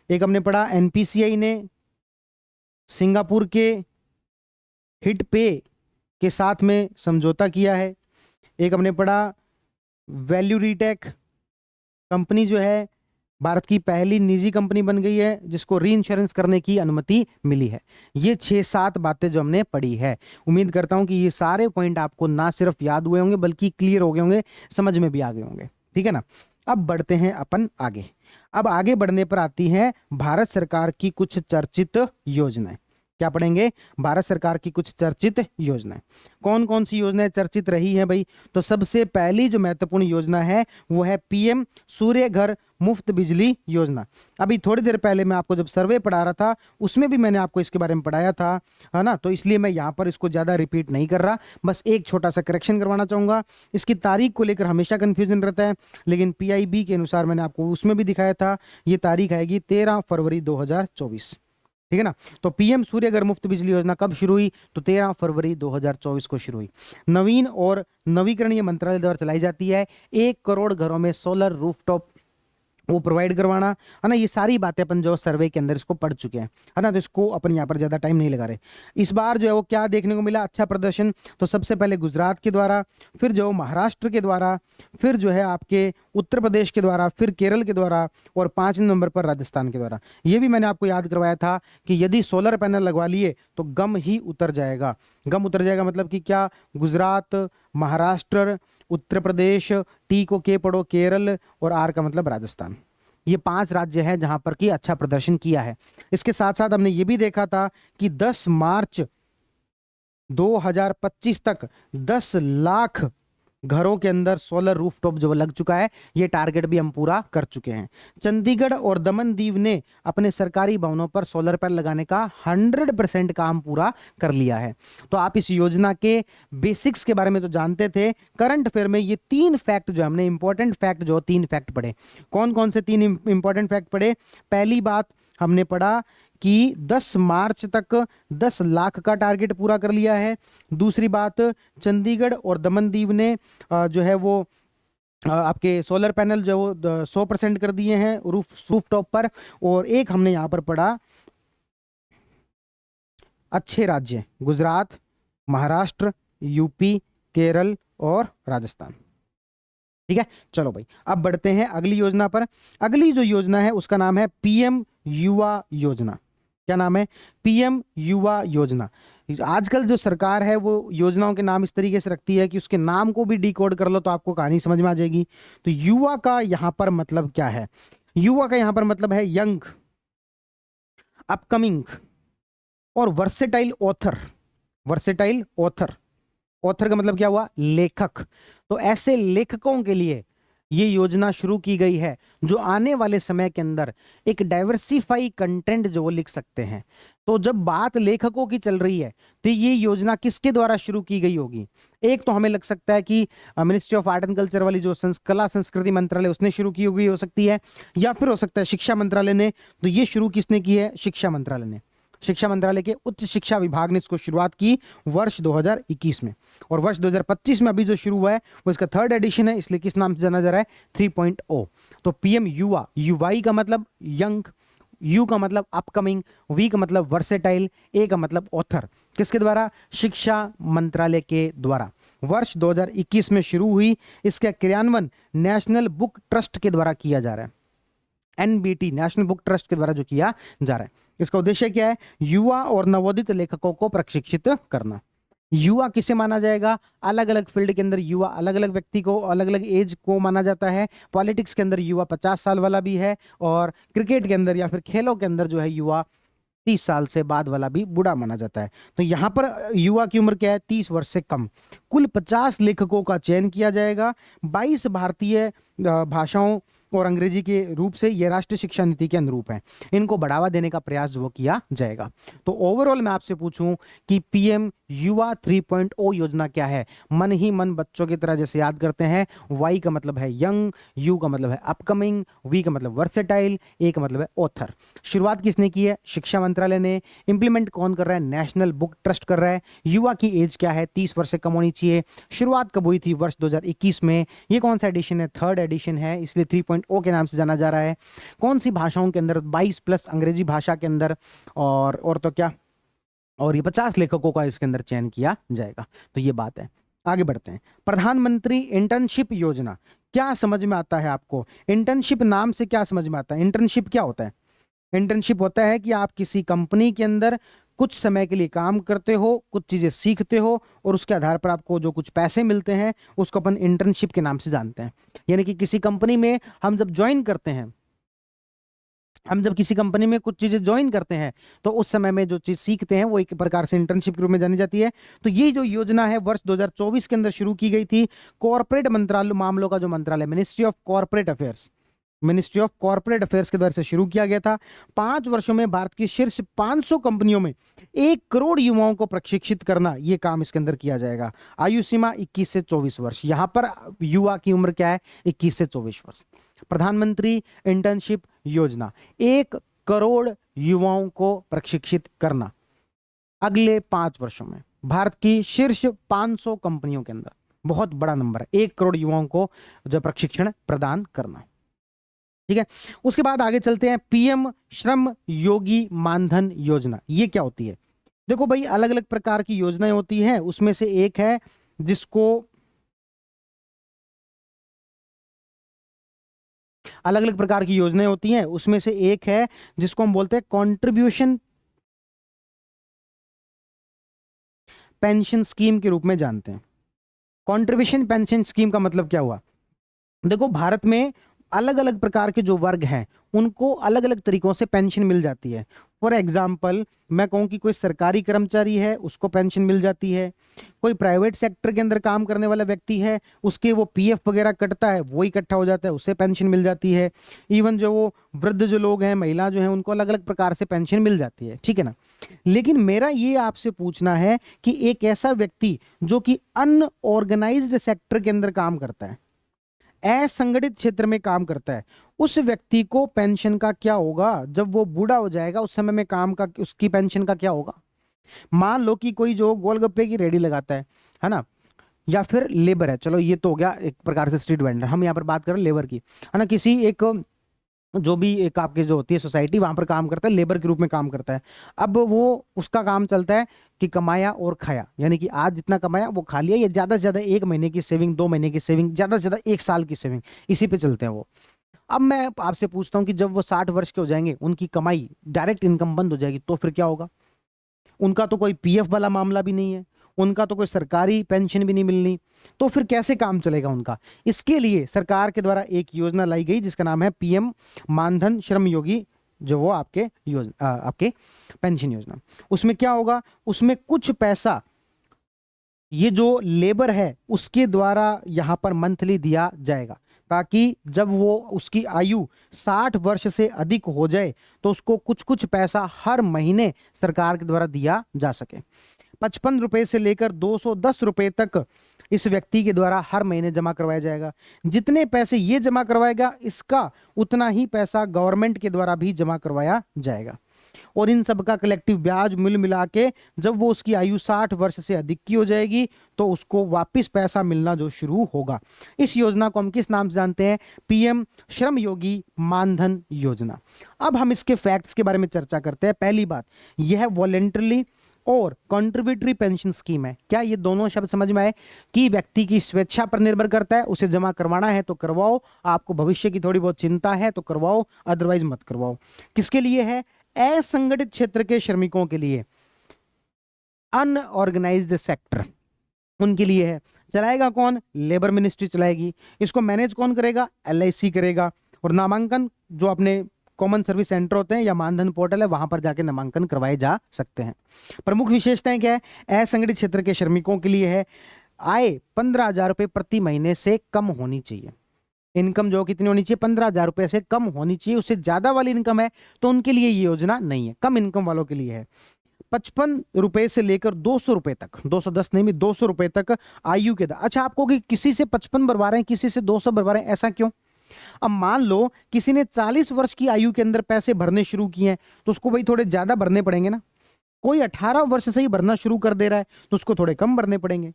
एक हमने पढ़ा NPCI ने सिंगापुर के हिट पे के साथ में समझौता किया है। एक हमने पढ़ा वैल्यू रीटेक कंपनी जो है भारत की पहली निजी कंपनी बन गई है जिसको री इंश्योरेंस करने की अनुमति मिली है। ये 6-7 बातें जो हमने पढ़ी है। उम्मीद करता हूं कि ये सारे पॉइंट आपको ना सिर्फ याद हुए होंगे बल्कि क्लियर हो गए होंगे, समझ में भी आ गए होंगे। ठीक है ना। अब बढ़ते हैं अपन आगे। अब आगे बढ़ने पर आती है भारत सरकार की कुछ चर्चित योजनाएं। क्या पढ़ेंगे, भारत सरकार की कुछ चर्चित योजनाएं। कौन कौन सी योजनाएं चर्चित रही हैं भाई? तो सबसे पहली जो महत्वपूर्ण योजना है वो है PM सूर्य घर मुफ्त बिजली योजना। अभी थोड़ी देर पहले मैं आपको जब सर्वे पढ़ा रहा था उसमें भी मैंने आपको इसके बारे में पढ़ाया था, है ना। तो इसलिए मैं यहाँ पर इसको ज्यादा रिपीट नहीं कर रहा, बस एक छोटा सा करेक्शन करवाना चाहूंगा। इसकी तारीख को लेकर हमेशा कंफ्यूजन रहता है, लेकिन PIB के अनुसार मैंने आपको उसमें भी दिखाया था, ये तारीख आएगी 13 फरवरी 2024। ठीक है ना। तो PM सूर्य घर मुफ्त बिजली योजना कब शुरू हुई? तो 13 फरवरी 2024 को शुरू हुई। नवीन और नवीकरणीय मंत्रालय द्वारा चलाई जाती है। 1 करोड़ घरों में सोलर रूफटॉप वो प्रोवाइड करवाना, है ना। ये सारी बातें अपन जो सर्वे के अंदर इसको पढ़ चुके हैं, है ना। तो इसको अपन यहाँ पर ज्यादा टाइम नहीं लगा रहे। इस बार जो है वो क्या देखने को मिला, अच्छा प्रदर्शन। तो सबसे पहले गुजरात के द्वारा, फिर जो महाराष्ट्र के द्वारा, फिर जो है आपके उत्तर प्रदेश के द्वारा, फिर केरल के द्वारा, और 5 नंबर पर राजस्थान के द्वारा। ये भी मैंने आपको याद करवाया था कि यदि सोलर पैनल लगवा लिए तो गम ही उतर जाएगा। गम उतर जाएगा मतलब कि क्या? गुजरात, महाराष्ट्र उत्तर प्रदेश, टी को के पढ़ो केरल, और आर का मतलब राजस्थान। ये 5 राज्य हैं जहां पर कि अच्छा प्रदर्शन किया है। इसके साथ साथ हमने ये भी देखा था कि 10 मार्च 2025 तक 10 लाख घरों के अंदर सोलर रूफटॉप जो लग चुका है, ये टारगेट भी हम पूरा कर चुके हैं। चंडीगढ़ और दमन दीव ने अपने सरकारी भवनों पर सोलर पैनल लगाने का 100% काम पूरा कर लिया है। तो आप इस योजना के बेसिक्स के बारे में तो जानते थे। करंट अफेयर में ये 3 फैक्ट जो हमने इंपॉर्टेंट फैक्ट जो 3 फैक्ट पढ़े, कौन कौन से 3 इंपॉर्टेंट फैक्ट पढ़े? पहली बात हमने पढ़ा कि 10 मार्च तक 10 लाख का टारगेट पूरा कर लिया है। दूसरी बात, चंडीगढ़ और दमन दीव ने जो है वो आपके सोलर पैनल जो वो 100% कर दिए हैं रूफ टॉप पर। और एक हमने यहां पर पढ़ा अच्छे राज्य, गुजरात, महाराष्ट्र, यूपी, केरल और राजस्थान। ठीक है, चलो भाई अब बढ़ते हैं अगली योजना पर। अगली जो योजना है उसका नाम है पीएम युवा योजना। क्या नाम है? पीएम युवा योजना। आजकल जो सरकार है वो योजनाओं के नाम इस तरीके से रखती है कि उसके नाम को भी डिकोड कर लो तो आपको कहानी समझ में आ जाएगी। तो युवा का यहां पर मतलब क्या है? युवा का यहां पर मतलब है यंग, अपकमिंग और versatile author. Versatile author, author का मतलब क्या हुआ? लेखक। तो ऐसे लेखकों के लिए ये योजना शुरू की गई है जो आने वाले समय के अंदर एक डाइवर्सिफाई कंटेंट जो वो लिख सकते हैं। तो जब बात लेखकों की चल रही है तो ये योजना किसके द्वारा शुरू की गई होगी? एक तो हमें लग सकता है कि ministry of art and culture वाली जो कला संस्कृति मंत्रालय उसने शुरू की होगी, हो सकती है, या फिर हो सकता है शिक्षा मंत्रालय ने। तो ये शुरू किसने की है? शिक्षा मंत्रालय ने। शिक्षा मंत्रालय के उच्च शिक्षा विभाग ने इसको शुरुआत की वर्ष 2021 में, और वर्ष 2025 में अभी जो शुरू हुआ है वो इसका 3rd एडिशन है, इसलिए किस नाम से जाना जा रहा है? 3.0। तो पीएम युवा, युवाई का मतलब यंग, यू का मतलब अपकमिंग, वी का मतलब वर्सेटाइल, ए का मतलब ऑथर। किसके द्वारा? शिक्षा मंत्रालय के द्वारा वर्ष 2021 में शुरू हुई। इसका क्रियान्वयन नेशनल बुक ट्रस्ट के द्वारा किया जा रहा है। एनबीटी, नेशनल बुक ट्रस्ट के द्वारा जो किया जा रहा है। इसका उद्देश्य क्या है? युवा और नवोदित लेखकों को प्रशिक्षित करना। युवा किसे माना जाएगा? अलग अलग फील्ड के अंदर युवा अलग अलग व्यक्ति को, अलग अलग एज को माना जाता है। पॉलिटिक्स के अंदर युवा 50 साल वाला भी है, और क्रिकेट के अंदर या फिर खेलों के अंदर जो है युवा 30 साल से बाद वाला भी बूढ़ा माना जाता है। तो यहां पर युवा की उम्र क्या है? 30 वर्ष से कम। कुल 50 लेखकों का चयन किया जाएगा। 22 भारतीय भाषाओं और अंग्रेजी के रूप से ये राष्ट्रीय शिक्षा नीति के अनुरूप है। इनको बढ़ावा देने का प्रयास जो किया जाएगा। तो ओवरऑल मैं आपसे पूछूं कि पीएम युवा 3.0 योजना क्या है? मन ही मन बच्चों की तरह जैसे याद करते हैं। वाई का मतलब है यंग, यू का मतलब है अपकमिंग, वी का मतलब वर्सेटाइल, ए का मतलब है ऑथर। शुरुआत किसने की है? शिक्षा मंत्रालय ने। इंप्लीमेंट कौन कर रहा है? नेशनल बुक ट्रस्ट कर रहा है। युवा की एज क्या है? 30 वर्ष से कम होनी चाहिए। शुरुआत कब हुई थी? वर्ष 2021 में। ये कौन सा एडिशन है? 3rd एडिशन है, इसलिए 3.0 के नाम से जाना जा रहा है। कौन सी भाषाओं के अंदर? 22+ अंग्रेजी भाषा के अंदर, और तो क्या, और ये 50 लेखकों का इसके अंदर चयन किया जाएगा। तो ये बात है। आगे बढ़ते हैं। प्रधानमंत्री इंटर्नशिप योजना, क्या समझ में आता है आपको? इंटर्नशिप नाम से क्या समझ में आता है? इंटर्नशिप क्या होता है? इंटर्नशिप होता है कि आप किसी कंपनी के अंदर कुछ समय के लिए काम करते हो, कुछ चीजें सीखते हो, और उसके आधार पर आपको जो कुछ पैसे मिलते हैं उसको अपन इंटर्नशिप के नाम से जानते हैं। यानी कि किसी कंपनी में हम जब ज्वाइन करते हैं, हम जब किसी कंपनी में कुछ चीजें ज्वाइन करते हैं तो उस समय में जो चीज सीखते हैं वो एक प्रकार से इंटर्नशिप के रूप में जानी जाती है। तो ये जो योजना है वर्ष 2024 के अंदर शुरू की गई थी। कॉर्पोरेट मंत्रालय मामलों का जो मंत्रालय, ministry of corporate affairs, ministry of corporate affairs के द्वारा से शुरू किया गया था। 5 वर्षों में भारत की शीर्ष 500 कंपनियों में 1 करोड़ युवाओं को प्रशिक्षित करना, यह काम इसके अंदर किया जाएगा। आयु सीमा 21 से 24 वर्ष। यहां पर युवा की उम्र क्या है? 21 से 24 वर्ष। प्रधानमंत्री इंटर्नशिप योजना, 1 करोड़ युवाओं को प्रशिक्षित करना अगले 5 वर्षों में भारत की शीर्ष 500 कंपनियों के अंदर। बहुत बड़ा नंबर है, 1 करोड़ युवाओं को जो प्रशिक्षण प्रदान करना। ठीक है, उसके बाद आगे चलते हैं। पीएम श्रम योगी मानधन योजना, ये क्या होती है? देखो भाई, अलग अलग प्रकार की योजनाएं होती हैं, उसमें से एक है जिसको अलग अलग प्रकार की योजनाएं होती हैं, उसमें से एक है जिसको हम बोलते हैं कंट्रीब्यूशन पेंशन स्कीम के रूप में जानते हैं। कंट्रीब्यूशन पेंशन स्कीम का मतलब क्या हुआ? देखो, भारत में अलग अलग प्रकार के जो वर्ग हैं उनको अलग अलग तरीकों से पेंशन मिल जाती है। फॉर एग्जाम्पल, मैं कहूँ कि कोई सरकारी कर्मचारी है, उसको पेंशन मिल जाती है। कोई प्राइवेट सेक्टर के अंदर काम करने वाला व्यक्ति है, उसके वो पीएफ वगैरह कटता है, वो इकट्ठा हो जाता है, उससे पेंशन मिल जाती है। इवन जो वो वृद्ध जो लोग हैं, महिला जो हैं, उनको अलग अलग प्रकार से पेंशन मिल जाती है, ठीक है ना। लेकिन मेरा ये आपसे पूछना है कि एक ऐसा व्यक्ति जो कि अनऑर्गेनाइज्ड सेक्टर के अंदर काम करता है, असंगठित क्षेत्र में काम करता है, उस व्यक्ति को पेंशन का क्या होगा? जब वो बूढ़ा हो जाएगा उस समय में काम का, उसकी पेंशन का क्या होगा? मान लो कि कोई जो गोलगप्पे की रेडी लगाता है ना, या फिर लेबर है, चलो ये तो हो गया एक प्रकार से स्ट्रीट वेंडर, हम यहाँ पर बात कर रहे हैं लेबर की, है ना। किसी एक जो भी एक आपके जो होती है सोसाइटी, वहां पर काम करता है, लेबर के रूप में काम करता है। अब वो उसका काम चलता है कि कमाया और खाया, यानी कि आज जितना कमाया वो खा लिया, या ज्यादा से ज्यादा 1 महीने की सेविंग, 2 महीने की सेविंग, ज्यादा से ज्यादा 1 साल की सेविंग, इसी पे चलते हैं वो। अब मैं आपसे पूछता हूँ कि जब वो 60 वर्ष के हो जाएंगे, उनकी कमाई डायरेक्ट इनकम बंद हो जाएगी, तो फिर क्या होगा? उनका तो कोई पीएफ वाला मामला भी नहीं है, उनका तो कोई सरकारी पेंशन भी नहीं मिलनी, तो फिर कैसे काम चलेगा उनका? इसके लिए सरकार के द्वारा एक योजना लाई गई जिसका नाम है पीएम मानधन श्रम योगी, जो वो आपके योजना, आपके पेंशन योजना। उसमें क्या होगा? उसमें कुछ पैसा ये जो लेबर है उसके द्वारा यहां पर मंथली दिया जाएगा, ताकि जब वो उसकी आयु 60 वर्ष से अधिक हो जाए तो उसको कुछ कुछ पैसा हर महीने सरकार के द्वारा दिया जा सके। 55 रुपए से लेकर 210 रुपए तक इस व्यक्ति के द्वारा हर महीने जमा करवाया जाएगा। जितने पैसे ये जमा करवाएगा, इसका उतना ही पैसा गवर्नमेंट के द्वारा भी जमा करवाया जाएगा। और इन सब का कलेक्टिव ब्याज मिल मिला के जब वो उसकी आयु 60 वर्ष से अधिक की हो जाएगी तो उसको वापस पैसा मिलना जो शुरू होगा। इस योजना को हम किस नाम से जानते हैं? पीएम श्रम योगी मानधन योजना। अब हम इसके फैक्ट्स के बारे में चर्चा करते हैं। पहली बात, यह वॉलेंटरली और कंट्रीब्यूटरी पेंशन स्कीम है। क्या ये दोनों शब्द समझ में आए? कि व्यक्ति की स्वेच्छा पर निर्भर करता है, उसे जमा करवाना है तो करवाओ, आपको भविष्य की थोड़ी बहुत चिंता है तो करवाओ, अदरवाइज मत करवाओ। किसके लिए है? असंगठित क्षेत्र के श्रमिकों के लिए, अनऑर्गेनाइज्ड सेक्टर, उनके लिए है। चलाएगा कौन? लेबर मिनिस्ट्री चलाएगी। इसको मैनेज कौन करेगा? एलआईसी करेगा। और नामांकन जो अपने कॉमन सर्विस सेंटर होते हैं या मानधन पोर्टल है, वहां पर जाके नामांकन करवाए जा सकते हैं। प्रमुख विशेषताएं क्या है? असंगठित क्षेत्र के श्रमिकों के लिए है, आय 15,000 रुपए प्रति महीने से कम होनी चाहिए। इनकम जो कितनी होनी चाहिए? 15,000 रुपए से कम होनी चाहिए। उससे ज्यादा वाली इनकम है तो उनके लिए ये योजना नहीं है, कम इनकम वालों के लिए है। 55 रुपए से लेकर 200 रुपए तक, 210 नहीं भी 200 रुपए तक आयु के दर। अच्छा, आपको कि किसी से 55 भरवा रहे हैं, किसी से 200 भरवा रहे हैं, ऐसा क्यों? अब मान लो किसी ने 40 वर्ष की आयु के अंदर पैसे भरने शुरू किए हैं तो उसको भाई थोड़े ज्यादा भरने पड़ेंगे ना। कोई 18 वर्ष से ही भरना शुरू कर दे रहा है तो उसको थोड़े कम भरने पड़ेंगे।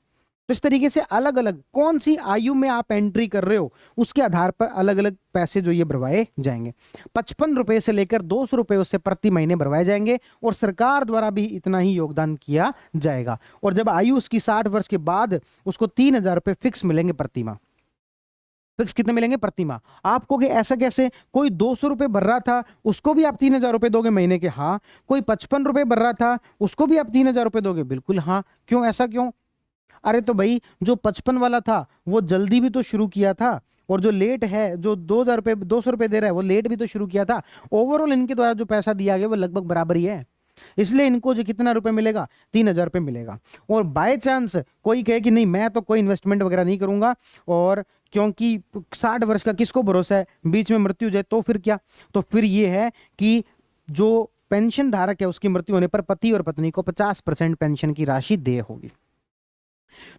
तो इस तरीके से अलग अलग कौन सी आयु में आप एंट्री कर रहे हो उसके आधार पर अलग अलग पैसे जो ये भरवाए जाएंगे। 55 रुपए से लेकर 200 रुपए उससे प्रति महीने भरवाए जाएंगे और सरकार द्वारा भी इतना ही योगदान किया जाएगा। और जब आयु उसकी 60 वर्ष के बाद उसको 3,000 रुपए फिक्स मिलेंगे प्रति माह। फिक्स कितने मिलेंगे? प्रति माह। आप कहोगे ऐसा कैसे? कोई 200 रुपए भर रहा था उसको भी आप 3,000 रुपए दोगे महीने के? हाँ। कोई 55 रुपए भर रहा था उसको भी आप 3,000 रुपए दोगे? बिल्कुल हाँ। क्यों? ऐसा क्यों? अरे तो भाई जो 55 वाला था वो जल्दी भी तो शुरू किया था, और जो लेट है, जो 2,000 रुपए 200 रुपए दे रहा है, वो लेट भी तो शुरू किया था। ओवरऑल इनके द्वारा जो पैसा दिया गया वो लगभग बराबर ही है। इसलिए इनको जो कितना रुपए मिलेगा? 3,000 रुपए मिलेगा। और बाय चांस कोई कहे कि नहीं मैं तो कोई इन्वेस्टमेंट वगैरह नहीं करूंगा, और क्योंकि 60 वर्ष का किसको भरोसा है, बीच में मृत्यु हो जाए तो फिर क्या? तो फिर ये है कि जो पेंशन धारक है उसकी मृत्यु होने पर पति और पत्नी को 50% पेंशन की राशि देय होगी।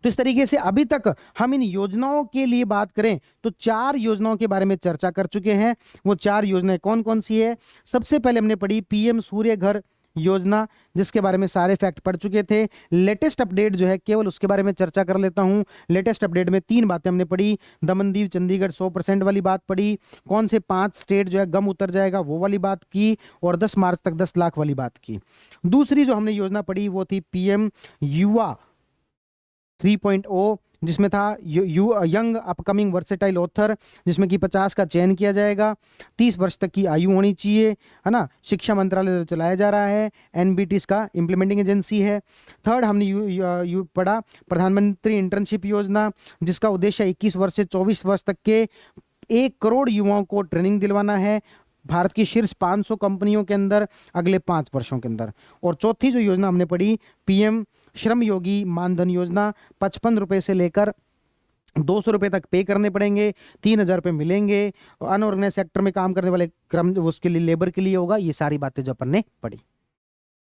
तो इस तरीके से अभी तक हम इन योजनाओं के लिए बात करें तो 4 योजनाओं के बारे में चर्चा कर चुके हैं। वो 4 योजनाएं कौन कौन सी है? सबसे पहले हमने पढ़ी पीएम सूर्य घर योजना, जिसके बारे में सारे फैक्ट पढ़ चुके थे। लेटेस्ट अपडेट जो है केवल उसके बारे में चर्चा कर लेता हूं। लेटेस्ट अपडेट में 3 बातें हमने पढ़ी। दमन दीव चंडीगढ़ 100% वाली बात पढ़ी, कौन से 5 स्टेट जो है गम उतर जाएगा वो वाली बात की, और 10 मार्च तक 10 लाख वाली बात की। दूसरी जो हमने योजना पढ़ी वो थी पीएम युवा 3.0 जिसमें था यंग अपकमिंग वर्सेटाइल ऑथर, जिसमें कि 50 का चयन किया जाएगा, 30 वर्ष तक की आयु होनी चाहिए, है ना। शिक्षा मंत्रालय द्वारा चलाया जा रहा है, एनबीटी इसका इम्प्लीमेंटिंग एजेंसी है। थर्ड हमने यू पढ़ा प्रधानमंत्री इंटर्नशिप योजना, जिसका उद्देश्य 21 वर्ष से 24 वर्ष तक के 1 करोड़ युवाओं को ट्रेनिंग दिलवाना है भारत की शीर्ष 500 कंपनियों के अंदर अगले 5 वर्षों के अंदर। और चौथी जो योजना हमने पढ़ी, पीएम श्रम योगी मानधन योजना, 55 रुपए से लेकर 200 रुपए तक पे करने पड़ेंगे, 3,000 रुपए मिलेंगे, अनऑर्गेनाइज सेक्टर में काम करने वाले क्रम उसके लिए लेबर के लिए होगा। ये सारी बातें जो अपन ने पढ़ी,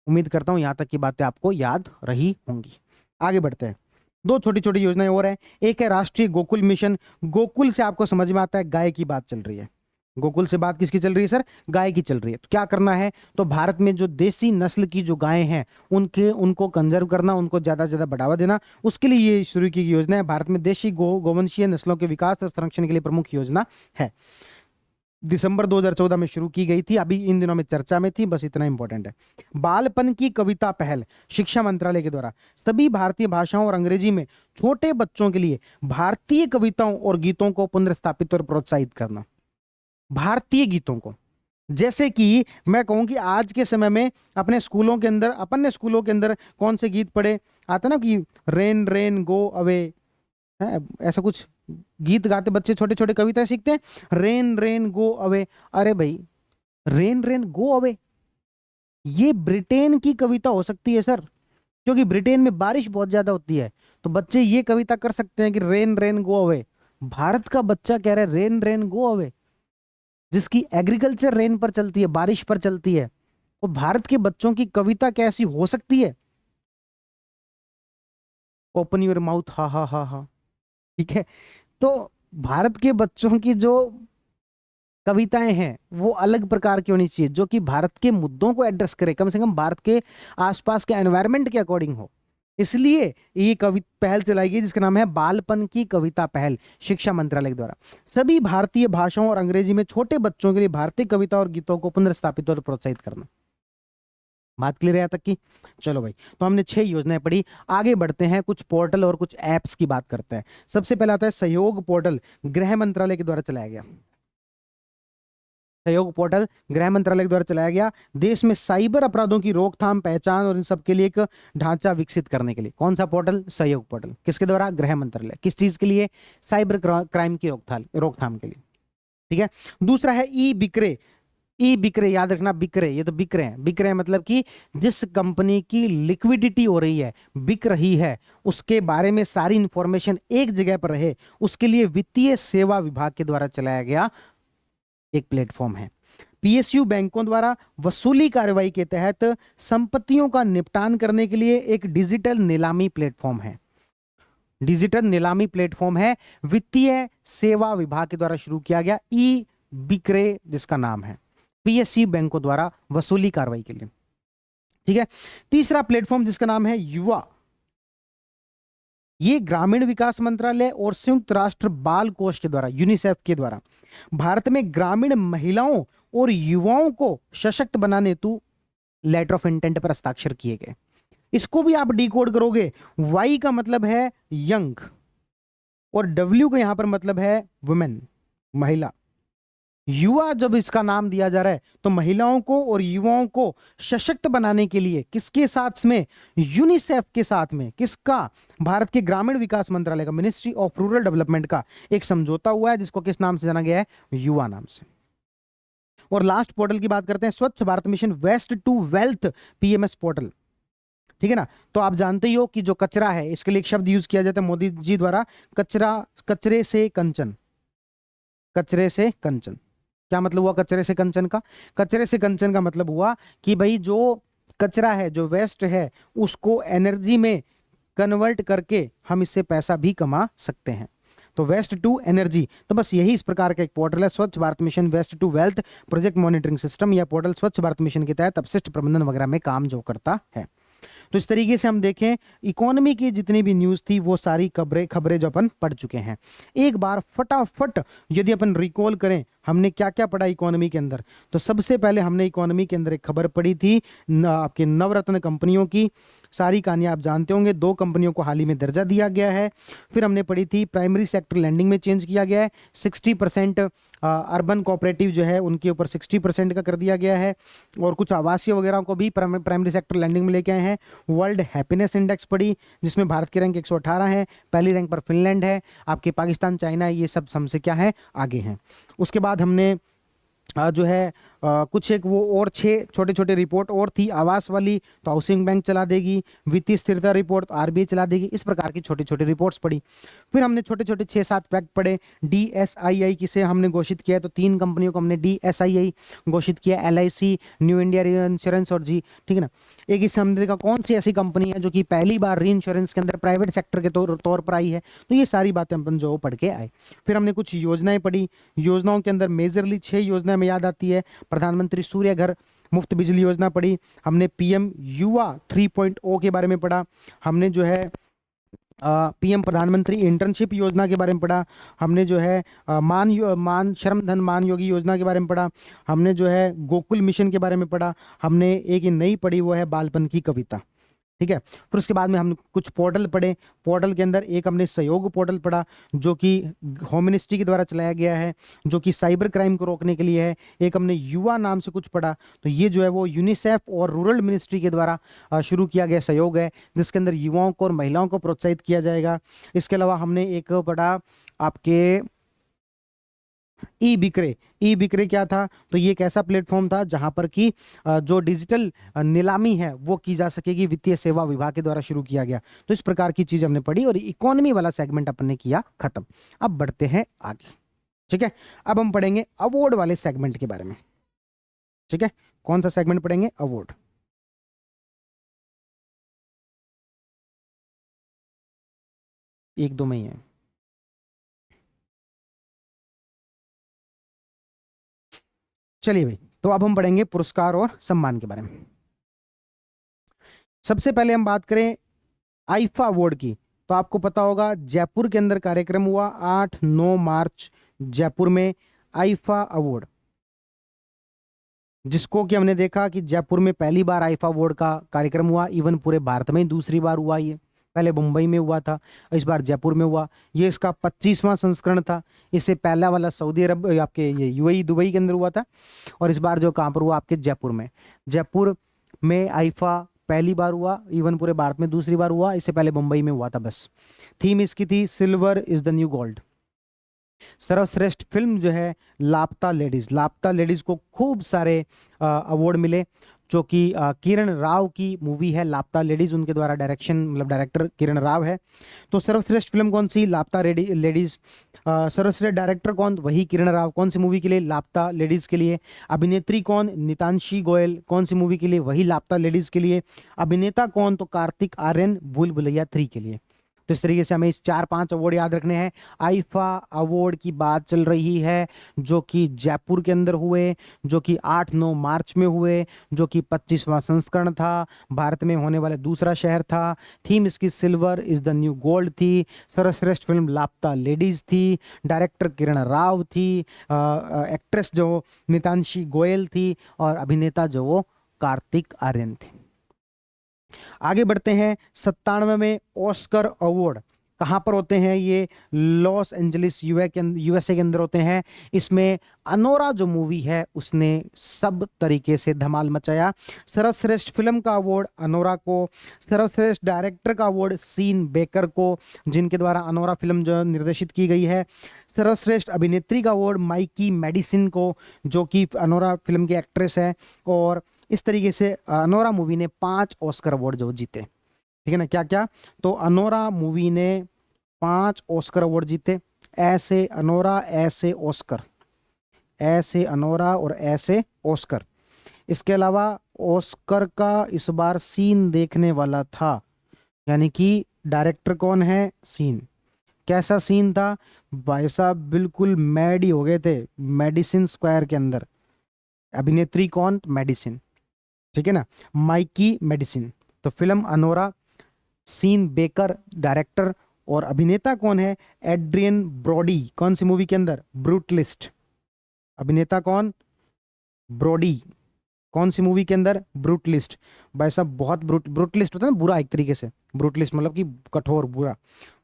उम्मीद करता हूं यहां तक की बातें आपको याद रही होंगी। आगे बढ़ते हैं, दो छोटी छोटी योजनाएं और हैं। एक है राष्ट्रीय गोकुल मिशन। गोकुल से आपको समझ में आता है गाय की बात चल रही है। गोकुल से बात किसकी चल रही है सर? गाय की चल रही है। तो क्या करना है, तो भारत में जो देसी नस्ल की जो गायें हैं उनको कंजर्व करना, उनको ज्यादा से ज्यादा बढ़ावा देना, उसके लिए ये शुरू की योजना है। भारत में देशी गोवंशीय नस्लों के विकास और संरक्षण के लिए प्रमुख योजना है। दिसंबर 2014 में शुरू की गई थी, अभी इन दिनों में चर्चा में थी, बस इतना इंपॉर्टेंट है। बालपन की कविता पहल, शिक्षा मंत्रालय के द्वारा सभी भारतीय भाषाओं और अंग्रेजी में छोटे बच्चों के लिए भारतीय कविताओं और गीतों को पुनर्स्थापित और प्रोत्साहित करना। भारतीय गीतों को, जैसे कि मैं कहूं कि आज के समय में अपने स्कूलों के अंदर, अपन ने स्कूलों के अंदर कौन से गीत पढ़े, आता ना कि रेन रेन गो अवे, ऐसा कुछ गीत गाते बच्चे, छोटे छोटे कविताएं सीखते हैं, रेन रेन गो अवे। अरे भाई, रेन रेन गो अवे ये ब्रिटेन की कविता हो सकती है सर, क्योंकि ब्रिटेन में बारिश बहुत ज्यादा होती है, तो बच्चे ये कविता कर सकते हैं कि rain rain go away. Bharat का बच्चा कह रहा है रेन रेन गो अवे, जिसकी एग्रीकल्चर रेन पर चलती है, बारिश पर चलती है, और भारत के बच्चों की कविता कैसी हो सकती है? ओपन योर माउथ, हा हा हा हा। ठीक है, तो भारत के बच्चों की जो कविताएं हैं वो अलग प्रकार की होनी चाहिए, जो कि भारत के मुद्दों को एड्रेस करे, कम से कम भारत के आसपास के एनवायरनमेंट के अकॉर्डिंग हो। इसलिए ये पहल चलाई गई जिसका नाम है बालपन की कविता पहल, शिक्षा मंत्रालय द्वारा सभी भारतीय भाषाओं और अंग्रेजी में छोटे बच्चों के लिए भारतीय कविता और गीतों को पुनर्स्थापित और प्रोत्साहित करना। बात क्लियर है यहाँ तक की? चलो भाई, तो हमने 6 योजनाएं पढ़ी, आगे बढ़ते हैं, कुछ पोर्टल और कुछ एप्स की बात करते हैं। सबसे पहला आता है सहयोग पोर्टल, गृह मंत्रालय के द्वारा चलाया गया। सहयोग पोर्टल गृह मंत्रालय के द्वारा चलाया गया, देश में साइबर अपराधों की रोकथाम, पहचान और इन सब के लिए एक ढांचा विकसित करने के लिए। कौन सा पोर्टल? सहयोग पोर्टल। किसके द्वारा? गृह मंत्रालय। किस चीज के लिए? साइबर क्राइम की रोकथाम के लिए। ठीक है। दूसरा है ई बिक्रे। ई बिक्रे याद रखना, बिक्रे, ये तो बिक्रे हैं। बिक्रे मतलब कि जिस कंपनी की लिक्विडिटी हो रही है, बिक रही है, उसके बारे में सारी इंफॉर्मेशन एक जगह पर रहे, उसके लिए वित्तीय सेवा विभाग के द्वारा चलाया गया एक प्लेटफॉर्म है। पीएसयू बैंकों द्वारा वसूली कार्रवाई के तहत संपत्तियों का निपटान करने के लिए एक डिजिटल नीलामी प्लेटफॉर्म है। डिजिटल नीलामी प्लेटफॉर्म है, वित्तीय सेवा विभाग के द्वारा शुरू किया गया, ई बिक्रे जिसका नाम है, पीएसयू बैंकों द्वारा वसूली कार्रवाई के लिए। ठीक है। तीसरा प्लेटफॉर्म जिसका नाम है युवा, ये ग्रामीण विकास मंत्रालय और संयुक्त राष्ट्र बाल कोष के द्वारा, यूनिसेफ के द्वारा भारत में ग्रामीण महिलाओं और युवाओं को सशक्त बनाने हेतु लेटर ऑफ इंटेंट पर हस्ताक्षर किए गए। इसको भी आप डिकोड करोगे, वाई का मतलब है यंग और डब्ल्यू का यहां पर मतलब है वुमेन, महिला। युवा जब इसका नाम दिया जा रहा है तो महिलाओं को और युवाओं को सशक्त बनाने के लिए किसके साथ में? यूनिसेफ के साथ में। किसका? भारत के ग्रामीण विकास मंत्रालय का, मिनिस्ट्री ऑफ रूरल डेवलपमेंट का एक समझौता हुआ है, जिसको किस नाम से जाना गया है? युवा नाम से। और लास्ट पोर्टल की बात करते हैं, Swachh Bharat mission waste to wealth PMS portal. ठीक है ना। तो आप जानते ही हो कि जो कचरा है, इसके लिए एक शब्द यूज किया जाता है मोदी जी द्वारा, कचरे से कंचन। कचरे से कंचन क्या मतलब हुआ? कचरे से कंचन का, कचरे से कंचन का मतलब हुआ कि भाई जो कचरा है, जो वेस्ट है, उसको एनर्जी में कन्वर्ट करके हम इससे पैसा भी कमा सकते हैं। तो वेस्ट टू एनर्जी, तो बस यही इस प्रकार का एक पोर्टल है, Swachh Bharat mission waste to wealth project monitoring system. यह पोर्टल स्वच्छ भारत मिशन के तहत अपशिष्ट प्रबंधन वगैरह में काम जो करता है। तो इस तरीके से हम देखें, इकोनॉमी की जितनी भी न्यूज थी वो सारी खबरें जो अपन पढ़ चुके हैं। एक बार फटाफट यदि अपन रिकॉल करें हमने क्या क्या पढ़ा इकोनॉमी के अंदर? तो सबसे पहले हमने इकोनॉमी के अंदर एक खबर पढ़ी थी आपके नवरत्न कंपनियों की। सारी कहानियां आप जानते होंगे, 2 कंपनियों को हाल ही में दर्जा दिया गया है। फिर हमने पढ़ी थी प्राइमरी सेक्टर लैंडिंग में चेंज किया गया है, 60% अर्बन कोऑपरेटिव जो है उनके ऊपर 60% का कर दिया गया है, और कुछ आवासीय वगैरह को भी प्राइमरी सेक्टर लैंडिंग में लेके आए हैं। वर्ल्ड हैप्पीनेस इंडेक्स पढ़ी, जिसमें भारत की रैंक 118 है, पहली रैंक पर फिनलैंड है, आपके पाकिस्तान, चाइना ये सब हमसे क्या है, आगे हैं। उसके बाद हमने जो है कुछ एक वो और 6 छोटे छोटे रिपोर्ट और थी। आवास वाली तो हाउसिंग बैंक चला देगी, वित्तीय स्थिरता रिपोर्ट तो आरबीआई चला देगी, इस प्रकार की छोटी छोटी रिपोर्ट्स पढ़ी। फिर हमने छोटे छोटे 6-7 फैक्ट पढ़े। डीएसआईआई किसे हमने घोषित किया है, तो 3 कंपनियों को हमने डीएसआईआई घोषित किया, एलआईसी, न्यू इंडिया री इंश्योरेंस और जी, ठीक है ना। एक इससे हमने देखा कौन सी ऐसी कंपनी है जो कि पहली बार री इंश्योरेंस के अंदर प्राइवेट सेक्टर के तौर पर आई है। तो ये सारी बातें अपन जो पढ़ के आए। फिर हमने कुछ योजनाएं पढ़ी। योजनाओं के अंदर मेजरली 6 योजनाएं में याद आती है। प्रधानमंत्री सूर्य घर मुफ्त बिजली योजना पढ़ी, हमने पीएम युवा 3.0 के बारे में पढ़ा, हमने जो है पीएम प्रधानमंत्री इंटर्नशिप योजना के बारे में पढ़ा, हमने जो है मान श्रम धन मान योगी योजना के बारे में पढ़ा, हमने जो है गोकुल मिशन के बारे में पढ़ा, हमने एक नई पढ़ी वो है बालपन की कविता, ठीक है। फिर उसके बाद में हम कुछ पोर्टल पढ़े। पोर्टल के अंदर एक हमने सहयोग पोर्टल पढ़ा जो कि होम मिनिस्ट्री के द्वारा चलाया गया है, जो कि साइबर क्राइम को रोकने के लिए है। एक हमने युवा नाम से कुछ पढ़ा, तो ये जो है वो यूनिसेफ और रूरल मिनिस्ट्री के द्वारा शुरू किया गया सहयोग है, जिसके अंदर युवाओं को और महिलाओं को प्रोत्साहित किया जाएगा। इसके अलावा हमने एक पढ़ा आपके ई बिक्रे क्या था, तो ये एक ऐसा प्लेटफॉर्म था जहां पर कि जो डिजिटल नीलामी है वो की जा सकेगी, वित्तीय सेवा विभाग के द्वारा शुरू किया गया। तो इस प्रकार की चीज हमने पढ़ी और इकोनॉमी वाला सेगमेंट अपन ने किया खत्म। अब बढ़ते हैं आगे, ठीक है। अब हम पढ़ेंगे अवार्ड वाले सेगमेंट के बारे में, ठीक है। कौन सा सेगमेंट पढ़ेंगे? अवार्ड। एक दो में ही है। चलिए भाई, तो अब हम पढ़ेंगे पुरस्कार और सम्मान के बारे में। सबसे पहले हम बात करें आईफा अवार्ड की, तो आपको पता होगा जयपुर के अंदर कार्यक्रम हुआ 8-9 मार्च, जयपुर में आईफा अवार्ड, जिसको कि हमने देखा कि जयपुर में पहली बार आईफा अवार्ड का कार्यक्रम हुआ, इवन पूरे भारत में ही दूसरी बार हुआ। ये पहले मुंबई में हुआ था, इस बार जयपुर में हुआ। ये इसका 25वां संस्करण था। इससे पहला वाला सऊदी अरब आपके ये यूएई दुबई के अंदर हुआ था, और इस बार जो कहाँ पर हुआ, आपके जयपुर में। जयपुर में आईफा पहली बार हुआ, इवन पूरे भारत में दूसरी बार हुआ, इससे पहले मुंबई में हुआ था बस। थीम इसकी थी silver is the new gold. सर्वश्रेष्ठ फिल्म जो है लापता लेडीज, लापता लेडीज को खूब सारे अवार्ड मिले, जो कि किरण राव की मूवी है लापता लेडीज, उनके द्वारा डायरेक्शन, मतलब डायरेक्टर किरण राव है। तो सर्वश्रेष्ठ फिल्म कौन सी? लापता लेडीज। सर्वश्रेष्ठ डायरेक्टर कौन? वही किरण राव। कौन सी मूवी के लिए? लापता लेडीज के लिए। अभिनेत्री कौन? नितांशी गोयल। कौन सी मूवी के लिए? वही लापता लेडीज के लिए। अभिनेता कौन? तो कार्तिक आर्यन, भूल भुलैया 3 के लिए। तो इस तरीके से हमें इस 4-5 अवार्ड याद रखने हैं। आईफा अवार्ड की बात चल रही है, जो कि जयपुर के अंदर हुए, जो कि 8-9 मार्च में हुए, जो कि 25वां संस्करण था, भारत में होने वाला दूसरा शहर था। थीम इसकी silver is the new gold थी। सर्वश्रेष्ठ फिल्म लापता लेडीज थी। डायरेक्टर किरण राव थी। एक्ट्रेस जो नितांशी गोयल थी, और अभिनेता जो वो कार्तिक आर्यन थे। आगे बढ़ते हैं। 97वें ऑस्कर अवार्ड कहाँ पर होते हैं? ये लॉस एंजलिस यूएसए के अंदर होते हैं। इसमें अनोरा जो मूवी है उसने सब तरीके से धमाल मचाया। सर्वश्रेष्ठ फिल्म का अवार्ड अनोरा को, सर्वश्रेष्ठ डायरेक्टर का अवार्ड सीन बेकर को, जिनके द्वारा अनोरा फिल्म जो निर्देशित की गई है। सर्वश्रेष्ठ अभिनेत्री का अवार्ड माइकी मेडिसिन को, जो कि अनोरा फिल्म की एक्ट्रेस है। और इस तरीके से अनोरा मूवी ने 5 ऑस्कर अवार्ड जो जीते, ठीक है ना। क्या क्या? तो अनोरा मूवी ने 5 ऑस्कर अवार्ड जीते। ऐसे अनोरा, ऐसे ऑस्कर, ऐसे अनोरा और ऐसे ऑस्कर। इसके अलावा ऑस्कर का इस बार सीन देखने वाला था, यानी कि डायरेक्टर कौन है? सीन। कैसा सीन था भाई साहब? बिल्कुल मैड ही हो गए थे मेडिसिन स्क्वायर के अंदर। अभिनेत्री कौन? मेडिसिन, ठीक है ना, माइकी मेडिसिन। तो film Anora, Sean Baker director, और अभिनेता कौन है? Adrien Brody. कौन सी मूवी के अंदर? ब्रूटलिस्ट। अभिनेता कौन? ब्रोडी। कौन सी मूवी के अंदर? ब्रूटलिस्ट। भाई साहब बहुत ब्रूटलिस्ट होता है ना, बुरा एक तरीके से, ब्रूटलिस्ट मतलब कि कठोर, बुरा।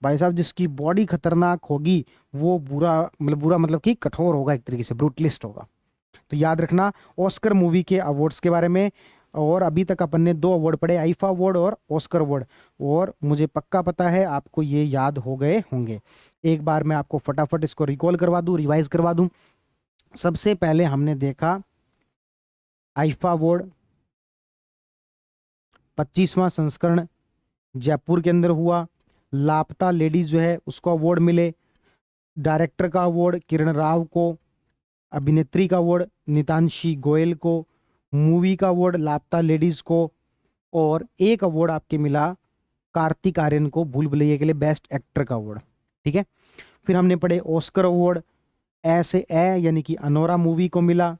भाई साहब जिसकी बॉडी खतरनाक होगी वो बुरा, मतलब बुरा मतलब कि कठोर होगा, एक तरीके से ब्रूटलिस्ट होगा। तो याद रखना ऑस्कर मूवी के अवार्ड्स के बारे में। और अभी तक अपन ने दो अवार्ड पढ़े, आईफा अवार्ड और ऑस्कर अवार्ड, और मुझे पक्का पता है आपको ये याद हो गए होंगे। एक बार मैं आपको फटाफट इसको रिकॉल करवा दूं, रिवाइज करवा दूं। सबसे पहले हमने देखा आईफा अवार्ड 25वां संस्करण जयपुर के अंदर हुआ। लापता लेडीज जो है उसको अवार्ड मिले। डायरेक्टर का अवार्ड किरण राव को, अभिनेत्री का अवार्ड नितांशी गोयल को, मूवी का अवार्ड लापता लेडीज को, और एक अवार्ड आपके मिला कार्तिक आर्यन को भूल भुलैया के लिए बेस्ट एक्टर का अवार्ड। ठीक है। फिर हमने पढ़े ऑस्कर अवार्ड ऐसे ए यानी कि अनोरा मूवी को मिला।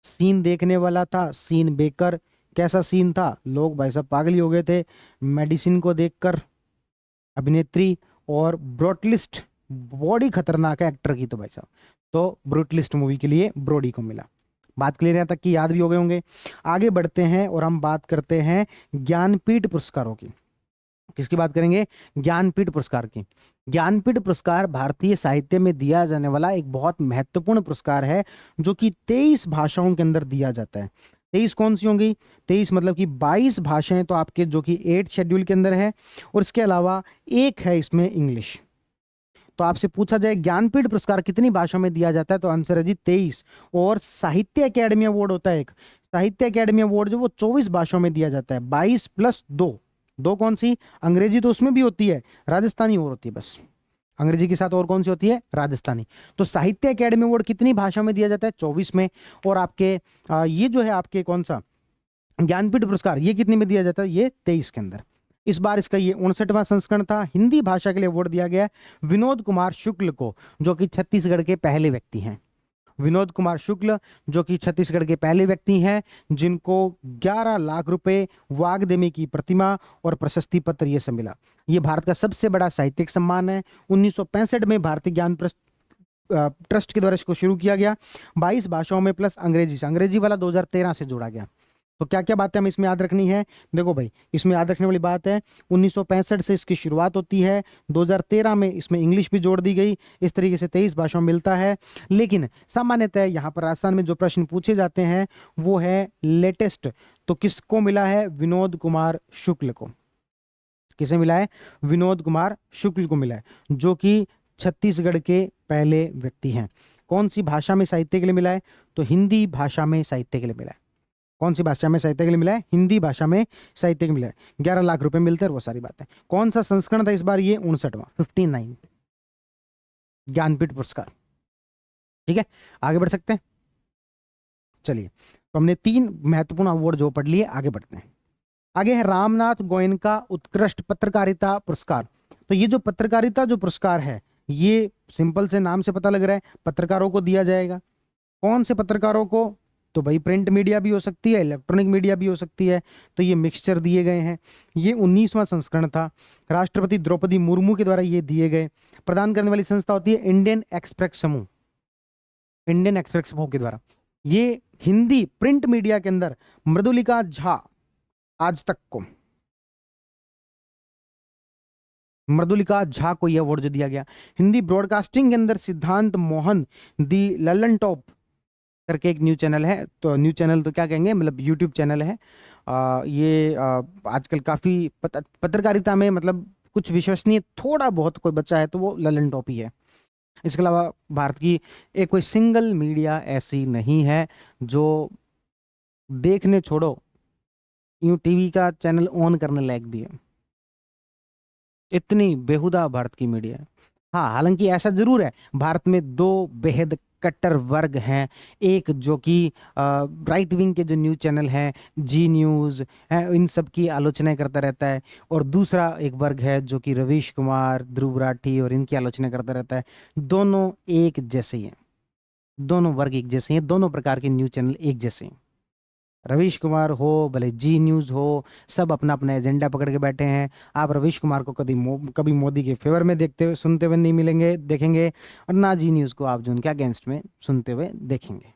सीन देखने वाला था सीन बेकर। कैसा सीन था? लोग भाई साहब पागल ही हो गए थे मेडिसिन को देखकर। अभिनेत्री और ब्रूटलिस्ट, बॉडी खतरनाक है एक्टर की, तो भाई साहब तो ब्रूटलिस्ट मूवी के लिए ब्रोडी को मिला। बात क्लियर है तक की, याद भी हो गए होंगे। आगे बढ़ते हैं और हम बात करते हैं ज्ञानपीठ पुरस्कारों की। किसकी बात करेंगे? ज्ञानपीठ पुरस्कार की। ज्ञानपीठ पुरस्कार भारतीय साहित्य में दिया जाने वाला एक बहुत महत्वपूर्ण पुरस्कार है, जो कि 23 भाषाओं के अंदर दिया जाता है। 23 कौन सी होंगी? 23 मतलब कि 22 भाषाएं तो आपके जो कि 8 शेड्यूल के अंदर है, और इसके अलावा एक है इसमें इंग्लिश। तो आपसे पूछा जाए ज्ञानपीठ पुरस्कार कितनी भाषाओं में दिया जाता है, तो आंसर है जी 23। और साहित्य अकेडमी अवार्ड होता है एक, साहित्य अकेडमी अवार्ड जो वो 24 भाषाओं में दिया जाता है। 22 प्लस 2, दो कौन सी? अंग्रेजी तो उसमें भी होती है, राजस्थानी और होती है बस। अंग्रेजी के साथ और कौन सी होती है? राजस्थानी। तो साहित्य अकेडमी अवार्ड कितनी भाषा में दिया जाता है? 24 में। और आपके ये जो है आपके कौन सा ज्ञानपीठ पुरस्कार, ये कितने में दिया जाता है? ये 23 के अंदर। इस बार इसका ये 59वां संस्करण था। हिंदी भाषा के लिए अवार्ड दिया गया विनोद कुमार शुक्ल को, जो कि छत्तीसगढ़ के पहले व्यक्ति हैं। विनोद कुमार शुक्ल जो कि छत्तीसगढ़ के पहले व्यक्ति हैं, जिनको 11 लाख रुपए, वाग्देवी की प्रतिमा और प्रशस्ति पत्र ये सब मिला। ये भारत का सबसे बड़ा साहित्यिक सम्मान है। 1965 में भारतीय ज्ञान ट्रस्ट के द्वारा इसको शुरू किया गया। 22 भाषाओं में प्लस अंग्रेजी से, अंग्रेजी वाला 2013 से जोड़ा गया। तो क्या क्या बातें हमें इसमें याद रखनी है? देखो भाई, इसमें याद रखने वाली बात है 1965 से इसकी शुरुआत होती है, 2013 में इसमें इंग्लिश भी जोड़ दी गई। इस तरीके से 23 भाषाओं में मिलता है। लेकिन सामान्यतः यहाँ पर राजस्थान में जो प्रश्न पूछे जाते हैं वो है लेटेस्ट। तो किसको मिला है? विनोद कुमार शुक्ल को। किसे मिला है? विनोद कुमार शुक्ल को मिला है, जो कि छत्तीसगढ़ के पहले व्यक्ति हैं। कौन सी भाषा में साहित्य के लिए मिला है? तो हिंदी भाषा में साहित्य के लिए मिला है। कौन सी भाषा में साहित्य के लिए मिला है? हिंदी भाषा में साहित्य के लिए मिला है। 11 लाख रुपए मिलते हैं, वो सारी बातें। कौन सा संस्करण था इस बार? ये 59वां, 59 ज्ञानपीठ पुरस्कार। ठीक है, आगे बढ़ सकते हैं। चलिए, तो हमने 3 महत्वपूर्ण अवार्ड जो पढ़ लिए, आगे बढ़ते हैं। आगे है रामनाथ गोयनका उत्कृष्ट पत्रकारिता पुरस्कार। तो ये जो पत्रकारिता जो पुरस्कार है, ये सिंपल से नाम से पता लग रहा है पत्रकारों को दिया जाएगा। कौन से पत्रकारों को? तो भाई प्रिंट मीडिया भी हो सकती है, इलेक्ट्रॉनिक मीडिया भी हो सकती है। तो ये मिक्सचर दिए गए हैं। ये 19वां संस्करण था। राष्ट्रपति द्रौपदी मुर्मू के द्वारा ये दिए गए। प्रदान करने वाली संस्था होती है इंडियन एक्सप्रेस समूह, इंडियन एक्सप्रेस समूह के द्वारा। ये हिंदी प्रिंट मीडिया के अंदर मृदुलिका झा, आज तक को मृदुलिका झा को यह अवार्ड जो दिया गया। हिंदी ब्रॉडकास्टिंग के अंदर सिद्धांत मोहन दी ललन टॉप करके एक न्यूज चैनल है। तो न्यूज चैनल तो क्या कहेंगे, मतलब यूट्यूब चैनल है। ये आजकल काफ़ी पत्रकारिता में मतलब कुछ विश्वसनीय थोड़ा बहुत कोई बच्चा है तो वो ललन टॉप ही है। इसके अलावा भारत की एक कोई सिंगल मीडिया ऐसी नहीं है जो देखने छोड़ो यूं टीवी का चैनल ऑन करने लायक भी है। इतनी बेहुदा भारत की मीडिया है। हाँ, हालांकि ऐसा जरूर है, भारत में 2 बेहद कट्टर वर्ग हैं। एक जो कि राइट विंग के जो न्यूज़ चैनल हैं, जी न्यूज़ है, इन सब की आलोचना करता रहता है। और दूसरा एक वर्ग है जो कि रवीश कुमार, ध्रुव राठी और इनकी आलोचना करता रहता है। दोनों एक जैसे ही हैं, दोनों वर्ग एक जैसे हैं, दोनों प्रकार के न्यूज़ चैनल एक जैसे हैं। रवीश कुमार हो भले जी न्यूज़ हो, सब अपना अपना एजेंडा पकड़ के बैठे हैं। आप रवीश कुमार को कभी मोदी के फेवर में देखते हुए सुनते हुए नहीं मिलेंगे, देखेंगे, और ना जी न्यूज़ को आप जो उनके अगेंस्ट में सुनते हुए देखेंगे।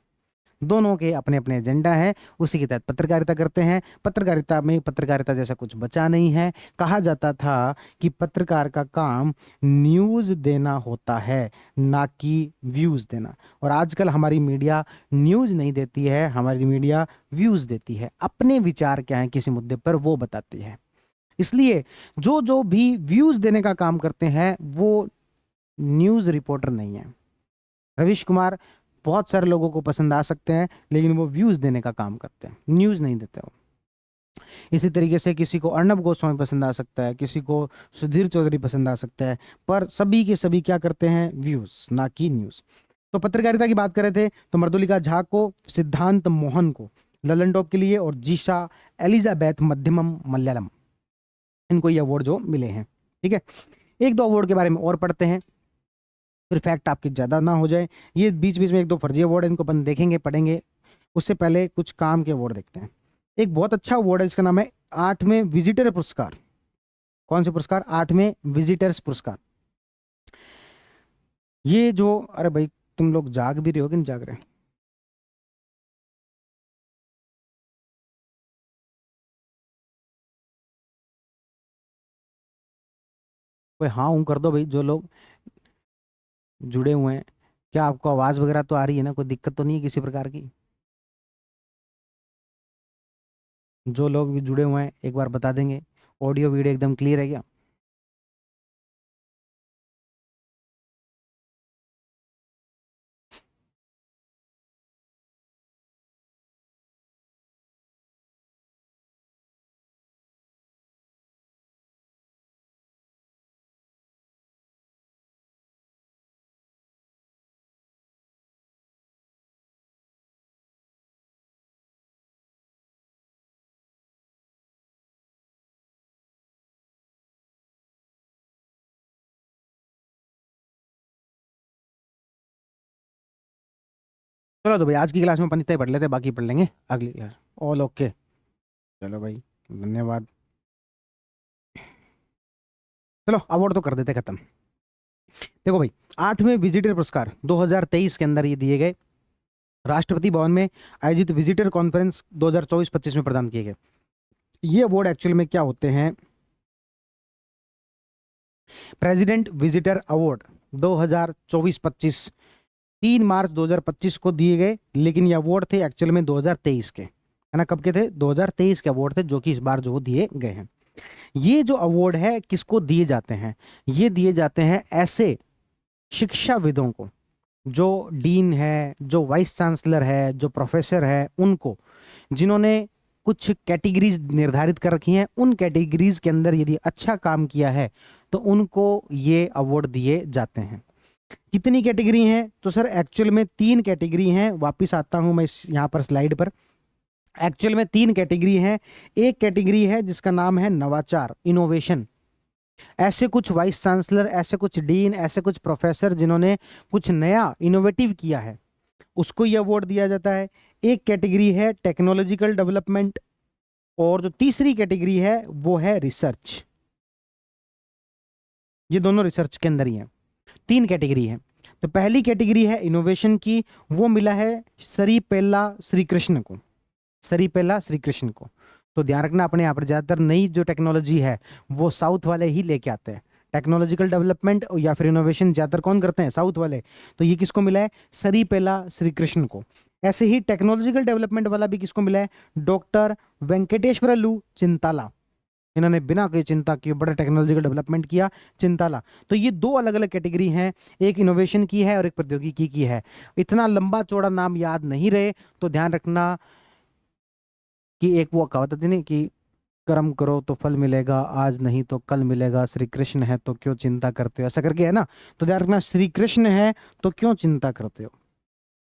दोनों के अपने अपने एजेंडा हैं, उसी के तहत पत्रकारिता करते हैं। पत्रकारिता में पत्रकारिता जैसा कुछ बचा नहीं है। कहा जाता था कि पत्रकार का काम न्यूज़ देना होता है, ना कि व्यूज़ देना। और आजकल हमारी मीडिया न्यूज़ नहीं देती है, हमारी मीडिया व्यूज़ देती है। अपने विचार क्या हैं किसी मुद्दे पर वो बताती है। इसलिए जो जो भी व्यूज़ देने का काम करते हैं वो न्यूज़ रिपोर्टर नहीं है। रवीश कुमार बहुत सारे लोगों को पसंद आ सकते हैं, लेकिन वो व्यूज़ देने का काम करते हैं, न्यूज़ नहीं देते हो। इसी तरीके से किसी को अर्नब गोस्वामी पसंद आ सकता है, किसी को सुधीर चौधरी पसंद आ सकता है, पर सभी के सभी क्या करते हैं? व्यूज़, ना कि न्यूज़। तो पत्रकारिता की बात कर रहे थे तो मृदुलिका झा को, सिद्धांत मोहन को ललन टॉप के लिए, और जीशा एलिजाबेथ मध्यमम मलयालम, इनको ये अवार्ड जो मिले हैं। ठीक है, एक दो अवार्ड के बारे में और पढ़ते हैं, फिर फैक्ट आपकी ज़्यादा ना हो जाए। ये बीच बीच में एक दो फर्जी अवार्ड है, इनको अपन देखेंगे पढ़ेंगे। उससे पहले कुछ काम के अवार्ड देखते हैं। एक बहुत अच्छा अवार्ड है, इसका नाम है 8वें विजिटर पुरस्कार। कौन से पुरस्कार? 8वें विजिटर्स पुरस्कार। ये जो, अरे भाई तुम लोग जाग भी रहे हो कि नहीं जाग रहे? कोई हाँ हूँ कर दो भाई, जो लोग जुड़े हुए हैं। क्या आपको आवाज़ वगैरह तो आ रही है ना? कोई दिक्कत तो नहीं है किसी प्रकार की? जो लोग भी जुड़े हुए हैं एक बार बता देंगे। ऑडियो वीडियो एकदम क्लियर है क्या? चलो तो भाई आज की क्लास में अपन इतना ही पढ़ लेते हैं, बाकी पढ़ लेंगे अगली क्लास। ऑल ओके, चलो भाई, धन्यवाद। चलो अवार्ड तो कर देते खत्म। देखो भाई, 8वें विजिटर पुरस्कार 2023 के अंदर ये दिए गए, राष्ट्रपति भवन में आयोजित विजिटर कॉन्फ्रेंस 2024-25 में प्रदान किए गए। ये अवार्ड एक्चुअल में क्या होते हैं? प्रेसिडेंट विजिटर अवार्ड 2024-25 3 मार्च 2025 को दिए गए, लेकिन ये अवार्ड थे एक्चुअल में 2023 के, है ना? कब के थे? 2023 के अवार्ड थे, जो कि इस बार जो दिए गए हैं। ये जो अवार्ड है किसको दिए जाते हैं? ये दिए जाते हैं ऐसे शिक्षाविदों को, जो डीन है, जो वाइस चांसलर है, जो प्रोफेसर है, उनको, जिन्होंने कुछ कैटेगरीज निर्धारित कर रखी हैं। उन कैटेगरीज के अंदर यदि अच्छा काम किया है तो उनको ये अवार्ड दिए जाते हैं। कितनी कैटेगरी हैं? तो सर एक्चुअल में 3 कैटेगरी हैं। वापिस आता हूं मैं इस यहाँ पर स्लाइड पर। एक्चुअल में 3 कैटेगरी हैं। एक कैटेगरी है जिसका नाम है नवाचार, इनोवेशन। ऐसे कुछ वाइस चांसलर, ऐसे कुछ डीन, ऐसे कुछ प्रोफेसर जिन्होंने कुछ नया इनोवेटिव किया है, उसको ये अवार्ड दिया जाता है। एक कैटेगरी है टेक्नोलॉजिकल डेवलपमेंट, और जो तीसरी कैटेगरी है वो है रिसर्च। ये दोनों रिसर्च के अंदर ही हैं। 3 कैटेगरी है। तो पहली कैटेगरी है इनोवेशन की, वो मिला है सरीपेल्ला श्रीकृष्ण को। सरीपेल्ला श्रीकृष्ण को। तो ध्यान रखना, अपने यहाँ पर ज्यादातर नई जो टेक्नोलॉजी है वो साउथ वाले ही लेके आते हैं। टेक्नोलॉजिकल डेवलपमेंट या फिर इनोवेशन ज्यादातर कौन करते हैं? साउथ वाले। तो ये किसको मिला है? सरीपेल्ला श्रीकृष्ण को। ऐसे ही टेक्नोलॉजिकल डेवलपमेंट वाला भी किसको मिला है? डॉक्टर वेंकटेश्वरलू चिंताला। इन्होंने बिना कोई चिंता किए बड़ा टेक्नोलॉजिकल डेवलपमेंट किया, चिंताला। तो ये 2 अलग अलग कैटेगरी हैं, एक इनोवेशन की है और एक प्रौद्योगिकी की है। इतना लंबा चौड़ा नाम याद नहीं रहे तो ध्यान रखना कि एक वो कहावत थी नहीं कि कर्म करो तो फल मिलेगा, आज नहीं तो कल मिलेगा, श्री कृष्ण है तो क्यों चिंता करते हो, ऐसा करके है ना। तो ध्यान रखना, श्री कृष्ण है तो क्यों चिंता करते हो,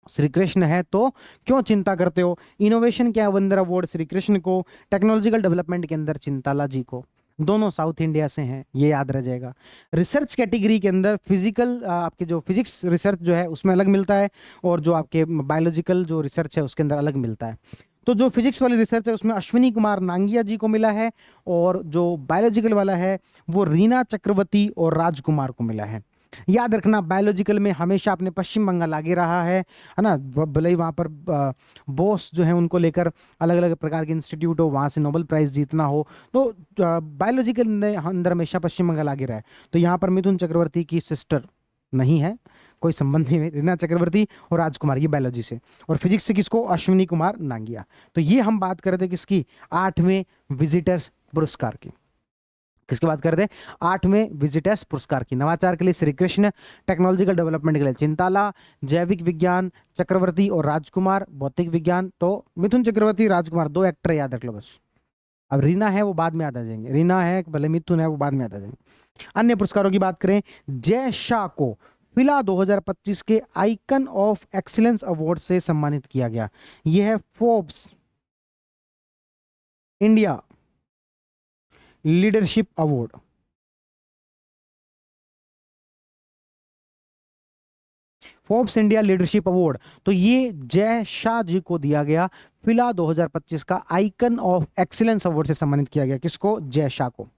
श्री कृष्ण है तो क्यों चिंता करते हो। इनोवेशन के अंदर अवार्ड श्री कृष्ण को, टेक्नोलॉजिकल डेवलपमेंट के अंदर चिंताला जी को। दोनों साउथ इंडिया से हैं, ये याद रह जाएगा। रिसर्च कैटेगरी के अंदर फिजिकल, आपके जो फिजिक्स रिसर्च जो है उसमें अलग मिलता है, और जो आपके बायोलॉजिकल जो रिसर्च है उसके अंदर अलग मिलता है। तो जो फिजिक्स वाली रिसर्च है उसमें अश्विनी कुमार नांगिया जी को मिला है, और जो बायोलॉजिकल वाला है वो रीना चक्रवर्ती और राजकुमार को मिला है। याद रखना बायोलॉजिकल में हमेशा अपने पश्चिम बंगाल आगे रहा है ना। भले ही वहाँ पर बोस जो है उनको लेकर अलग अलग प्रकार के इंस्टीट्यूट हो, वहाँ से नोबेल प्राइज जीतना हो, तो बायोलॉजिकल अंदर हमेशा पश्चिम बंगाल आगे रहा है। तो यहाँ पर मिथुन चक्रवर्ती की सिस्टर नहीं है, कोई संबंध नहीं है, रीना चक्रवर्ती और राजकुमार, ये बायोलॉजी से। और फिजिक्स से किसको, अश्विनी कुमार नांगिया। तो ये हम बात कर रहे थे किसकी, 8वें विजिटर्स पुरस्कार की। किसकी बात कर रहे थे, 8वें विजिटर्स पुरस्कार की। नवाचार के लिए श्री कृष्ण, टेक्नोलॉजिकल डेवलपमेंट के लिए चिंताला, जैविक विज्ञान चक्रवर्ती और राजकुमार, भौतिक विज्ञान तो मिथुन चक्रवर्ती राजकुमार, 2 एक्टर याद रख लो बस। अब रीना है वो बाद में याद आ जाएंगे, रीना है भले मिथुन है वो बाद में याद आ जाएंगे। अन्य पुरस्कारों की बात करें, जय शाह को फिला 2025 के आइकन ऑफ एक्सीलेंस अवार्ड से सम्मानित किया गया। यह है Forbes India leadership award. Forbes India leadership award, तो ये जय शाह जी को दिया गया। फिला 2025 का आइकन ऑफ एक्सीलेंस अवार्ड से सम्मानित किया गया, किसको, जय शाह को।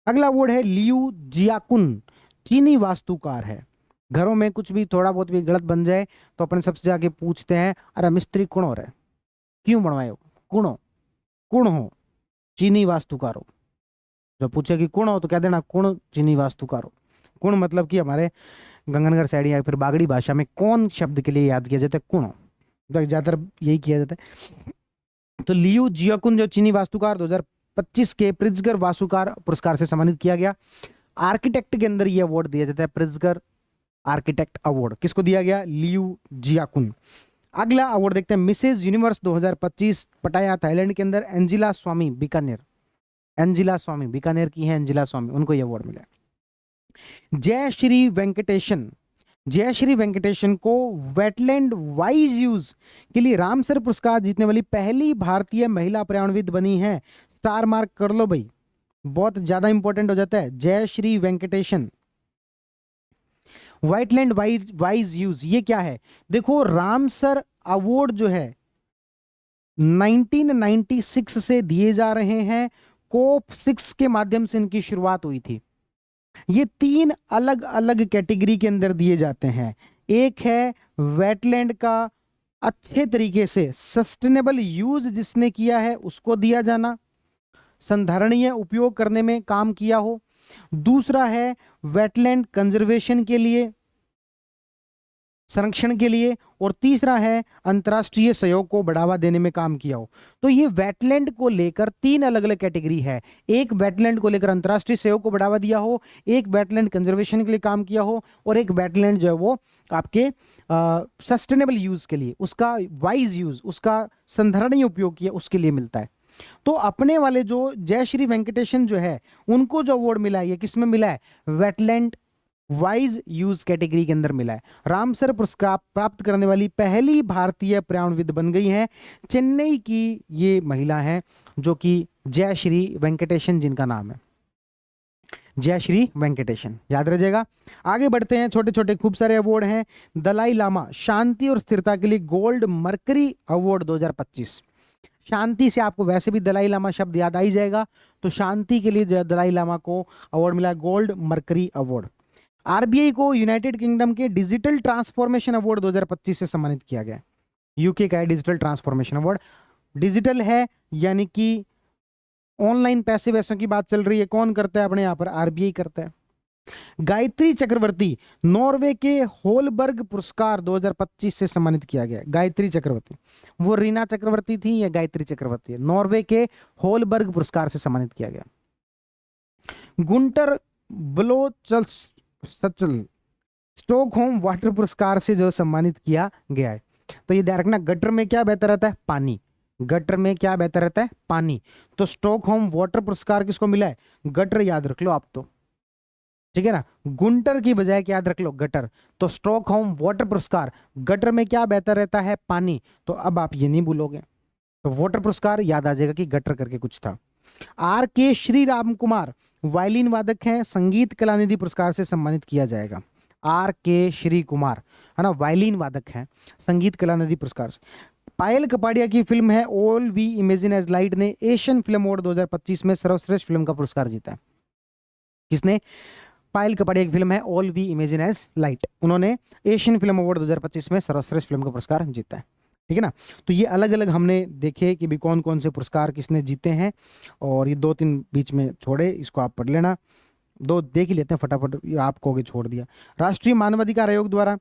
अगला अवार्ड है लियू जियाकुन, चीनी वास्तुकार है। घरों में कुछ भी थोड़ा बहुत भी गलत बन जाए तो अपने सबसे आगे पूछते हैं, अरे मिस्त्री कौन हो रहा है, क्यों बनवाए हो, कौन हो, चीनी वास्तुकार हो। जब पूछे कि कौन हो तो कह देना कौन चीनी वास्तुकार हो। कौन मतलब कि हमारे गंगानगर साइड या फिर बागड़ी भाषा में कौन शब्द के लिए याद किया जाता है, कौन हो, तो ज्यादातर यही किया जाता है। तो लियू जियाकुन जो चीनी वास्तुकार 2025 के प्रिट्जगर वास्तुकार पुरस्कार से सम्मानित किया गया। आर्किटेक्ट के अंदर यह अवार्ड दिया जाता है, प्रिट्जगर आर्किटेक्ट अवार्ड, किसको दिया गया, लियू जियाकुन। अगला अवार्ड देखते हैं, मिसेज यूनिवर्स 2025 पटाया थाईलैंड के अंदर, एंजिला स्वामी बीकानेर, एंजिला स्वामी बीकानेर की है, एंजिला स्वामी, उनको यह अवार्ड मिला। जय श्री वेंकटेशन, जय श्री वेंकटेशन को वेटलैंड वाइज यूज के लिए रामसर पुरस्कार जीतने वाली पहली भारतीय महिला पर्यावरणविद बनी है। स्टार मार्क कर लो भाई, बहुत ज्यादा इंपॉर्टेंट हो जाता है। जय Shri Venkatesan, wetland wise use, ये क्या है, देखो रामसर अवार्ड जो है 1996 से दिए जा रहे हैं। कोप 6 के माध्यम से इनकी शुरुआत हुई थी। ये 3 अलग अलग कैटेगरी के अंदर दिए जाते हैं। एक है वेटलैंड का अच्छे तरीके से सस्टेनेबल यूज जिसने किया है उसको दिया जाना, संधारणीय उपयोग करने में काम किया हो। दूसरा है वेटलैंड कंजर्वेशन के लिए, संरक्षण के लिए। और तीसरा है अंतर्राष्ट्रीय सहयोग को बढ़ावा देने में काम किया हो। तो ये वेटलैंड को लेकर 3 अलग अलग कैटेगरी है। एक वेटलैंड को लेकर अंतर्राष्ट्रीय सहयोग को बढ़ावा दिया हो, एक वेटलैंड कंजर्वेशन के लिए काम किया हो, और एक वेटलैंड जो है वो आपके सस्टेनेबल यूज के लिए, उसका वाइज यूज, उसका संधारणीय उपयोग किया उसके लिए मिलता है। तो अपने वाले जो जय श्री वेंकटेशन जो है उनको जो अवार्ड मिला है, ये किस में मिला है, वेटलैंड वाइज यूज कैटेगरी के अंदर मिला है। रामसर पुरस्कार प्राप्त करने वाली पहली भारतीय पर्यावरणविद बन गई हैं। चेन्नई की ये महिला है जो कि जय श्री वेंकटेशन जिनका नाम है, जय श्री वेंकटेशन, याद रखिएगा। आगे बढ़ते हैं, छोटे छोटे खूब सारे अवार्ड हैं। दलाई लामा शांति और स्थिरता के लिए गोल्ड मर्करी अवार्ड 2025। शांति से आपको वैसे भी दलाई लामा शब्द याद आ ही जाएगा, तो शांति के लिए दलाई लामा को अवार्ड मिला, गोल्ड मर्करी अवार्ड। आरबीआई को यूनाइटेड किंगडम के डिजिटल ट्रांसफॉर्मेशन अवार्ड 2025 से सम्मानित किया गया। यूके का है डिजिटल ट्रांसफॉर्मेशन अवार्ड। डिजिटल है यानी कि ऑनलाइन पैसे वैसों की बात चल रही है, कौन करता है अपने यहाँ पर, आरबीआई करता है। गायत्री चक्रवर्ती नॉर्वे के होलबर्ग पुरस्कार 2025 से सम्मानित किया गया। गायत्री चक्रवर्ती, वो रीना चक्रवर्ती थी या गायत्री चक्रवर्ती है, नॉर्वे के होलबर्ग पुरस्कार से सम्मानित किया गया। गुंटर ब्लोचल स्टॉकहोम वाटर पुरस्कार से जो सम्मानित किया गया है। तो ये ध्यान रखना, गटर में क्या बेहतर रहता है, पानी। गटर में क्या बेहतर रहता है, पानी। तो स्टॉकहोम वाटर पुरस्कार किसको मिला है, गटर, याद रख लो आप तो, ठीक है ना। गुंटर की बजाय क्या याद रख लो, गटर। तो स्टॉकहोम वाटर पुरस्कार, गटर में क्या बेहतर रहता है, पानी। तो अब आप ये नहीं भूलोगे, तो वाटर पुरस्कार याद आ जाएगा कि गटर करके कुछ था। आर के श्री राम कुमार वायलिन वादक हैं, संगीत कलानिधि पुरस्कार से सम्मानित किया जाएगा। आर के श्री कुमार है ना, वायलिन वादक हैं, संगीत कलानिधि पुरस्कार से। पायल कपाड़िया की फिल्म है All We Imagine as Light ने एशियन फिल्म अवार्ड 2025 में सर्वश्रेष्ठ फिल्म का पुरस्कार जीता है। किसने, पायल कपाड़िया की फिल्म है All We Imagine as Light, उन्होंने एशियन फिल्म अवार्ड 2025 में सर्वश्रेष्ठ फिल्म का पुरस्कार जीता है। ठीक है ना। तो ये अलग अलग हमने देखे कि भी कौन कौन से पुरस्कार किसने जीते हैं, और ये 2-3 बीच में छोड़े, इसको आप पढ़ लेना। 2 देख ही लेते हैं फटाफट, ये आप कहोगे छोड़ दिया। राष्ट्रीय मानवाधिकार आयोग द्वारा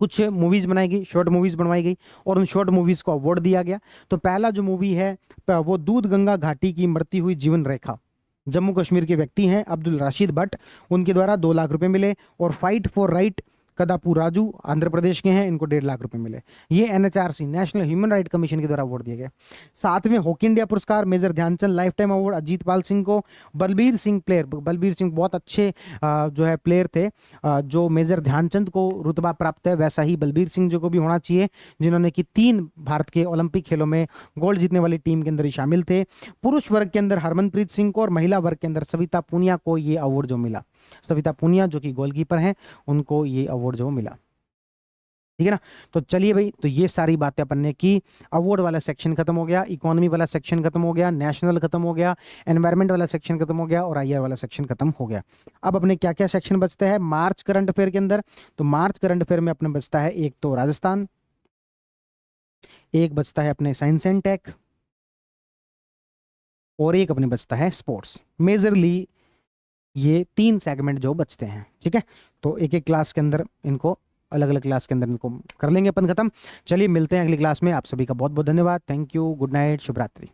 कुछ मूवीज बनाई गई, शॉर्ट मूवीज बनवाई गई, और उन शॉर्ट मूवीज को अवार्ड दिया गया। तो पहला जो मूवी है वो दूध गंगा घाटी की मरती हुई जीवन रेखा, जम्मू कश्मीर के व्यक्ति हैं अब्दुल राशिद भट्ट, उनके द्वारा 2 लाख रुपए मिले। और fight for right Kadapu Raju Andhra Pradesh के हैं, इनको 1.5 लाख रुपए मिले। ये NHRC national human right commission के द्वारा अवार्ड दिए गए। 7वें हॉकी इंडिया पुरस्कार major Dhyanchand lifetime award Ajit Pal Singh को। बलबीर सिंह प्लेयर, बलबीर सिंह बहुत अच्छे जो है प्लेयर थे, जो मेजर ध्यानचंद को रुतबा प्राप्त है वैसा ही बलबीर सिंह जी को भी होना चाहिए, जिन्होंने कि 3 भारत के ओलंपिक खेलों में गोल्ड जीतने वाली टीम के अंदर ही शामिल थे। पुरुष वर्ग के अंदर हरमनप्रीत सिंह को, और महिला वर्ग के अंदर सविता पूनिया को ये अवार्ड जो मिला, सविता पूनिया जो कि गोलकीपर हैं, उनको ये अवार्ड जो मिला। ठीक है ना। तो चलिए भाई, तो ये सारी बातें अपन ने की। अवार्ड वाला सेक्शन खत्म हो गया, इकोनॉमी वाला सेक्शन खत्म हो गया, नेशनल खत्म हो गया, एनवायरमेंट वाला सेक्शन खत्म हो गया, और आईआर वाला सेक्शन खत्म हो गया। अब अपने क्या क्या सेक्शन बचते हैं मार्च करंट अफेयर के अंदर? तो मार्च करंट अफेयर में अपने बचता है एक तो राजस्थान, एक बचता है अपने साइंस एंड टेक, और एक अपने बचता है स्पोर्ट्स। मेजरली ये 3 सेगमेंट जो बचते हैं। ठीक है, तो एक एक क्लास के अंदर इनको, अलग अलग क्लास के अंदर इनको कर लेंगे अपन खत्म। चलिए मिलते हैं अगली क्लास में। आप सभी का बहुत बहुत धन्यवाद। थैंक यू, गुड नाइट, शुभ रात्रि।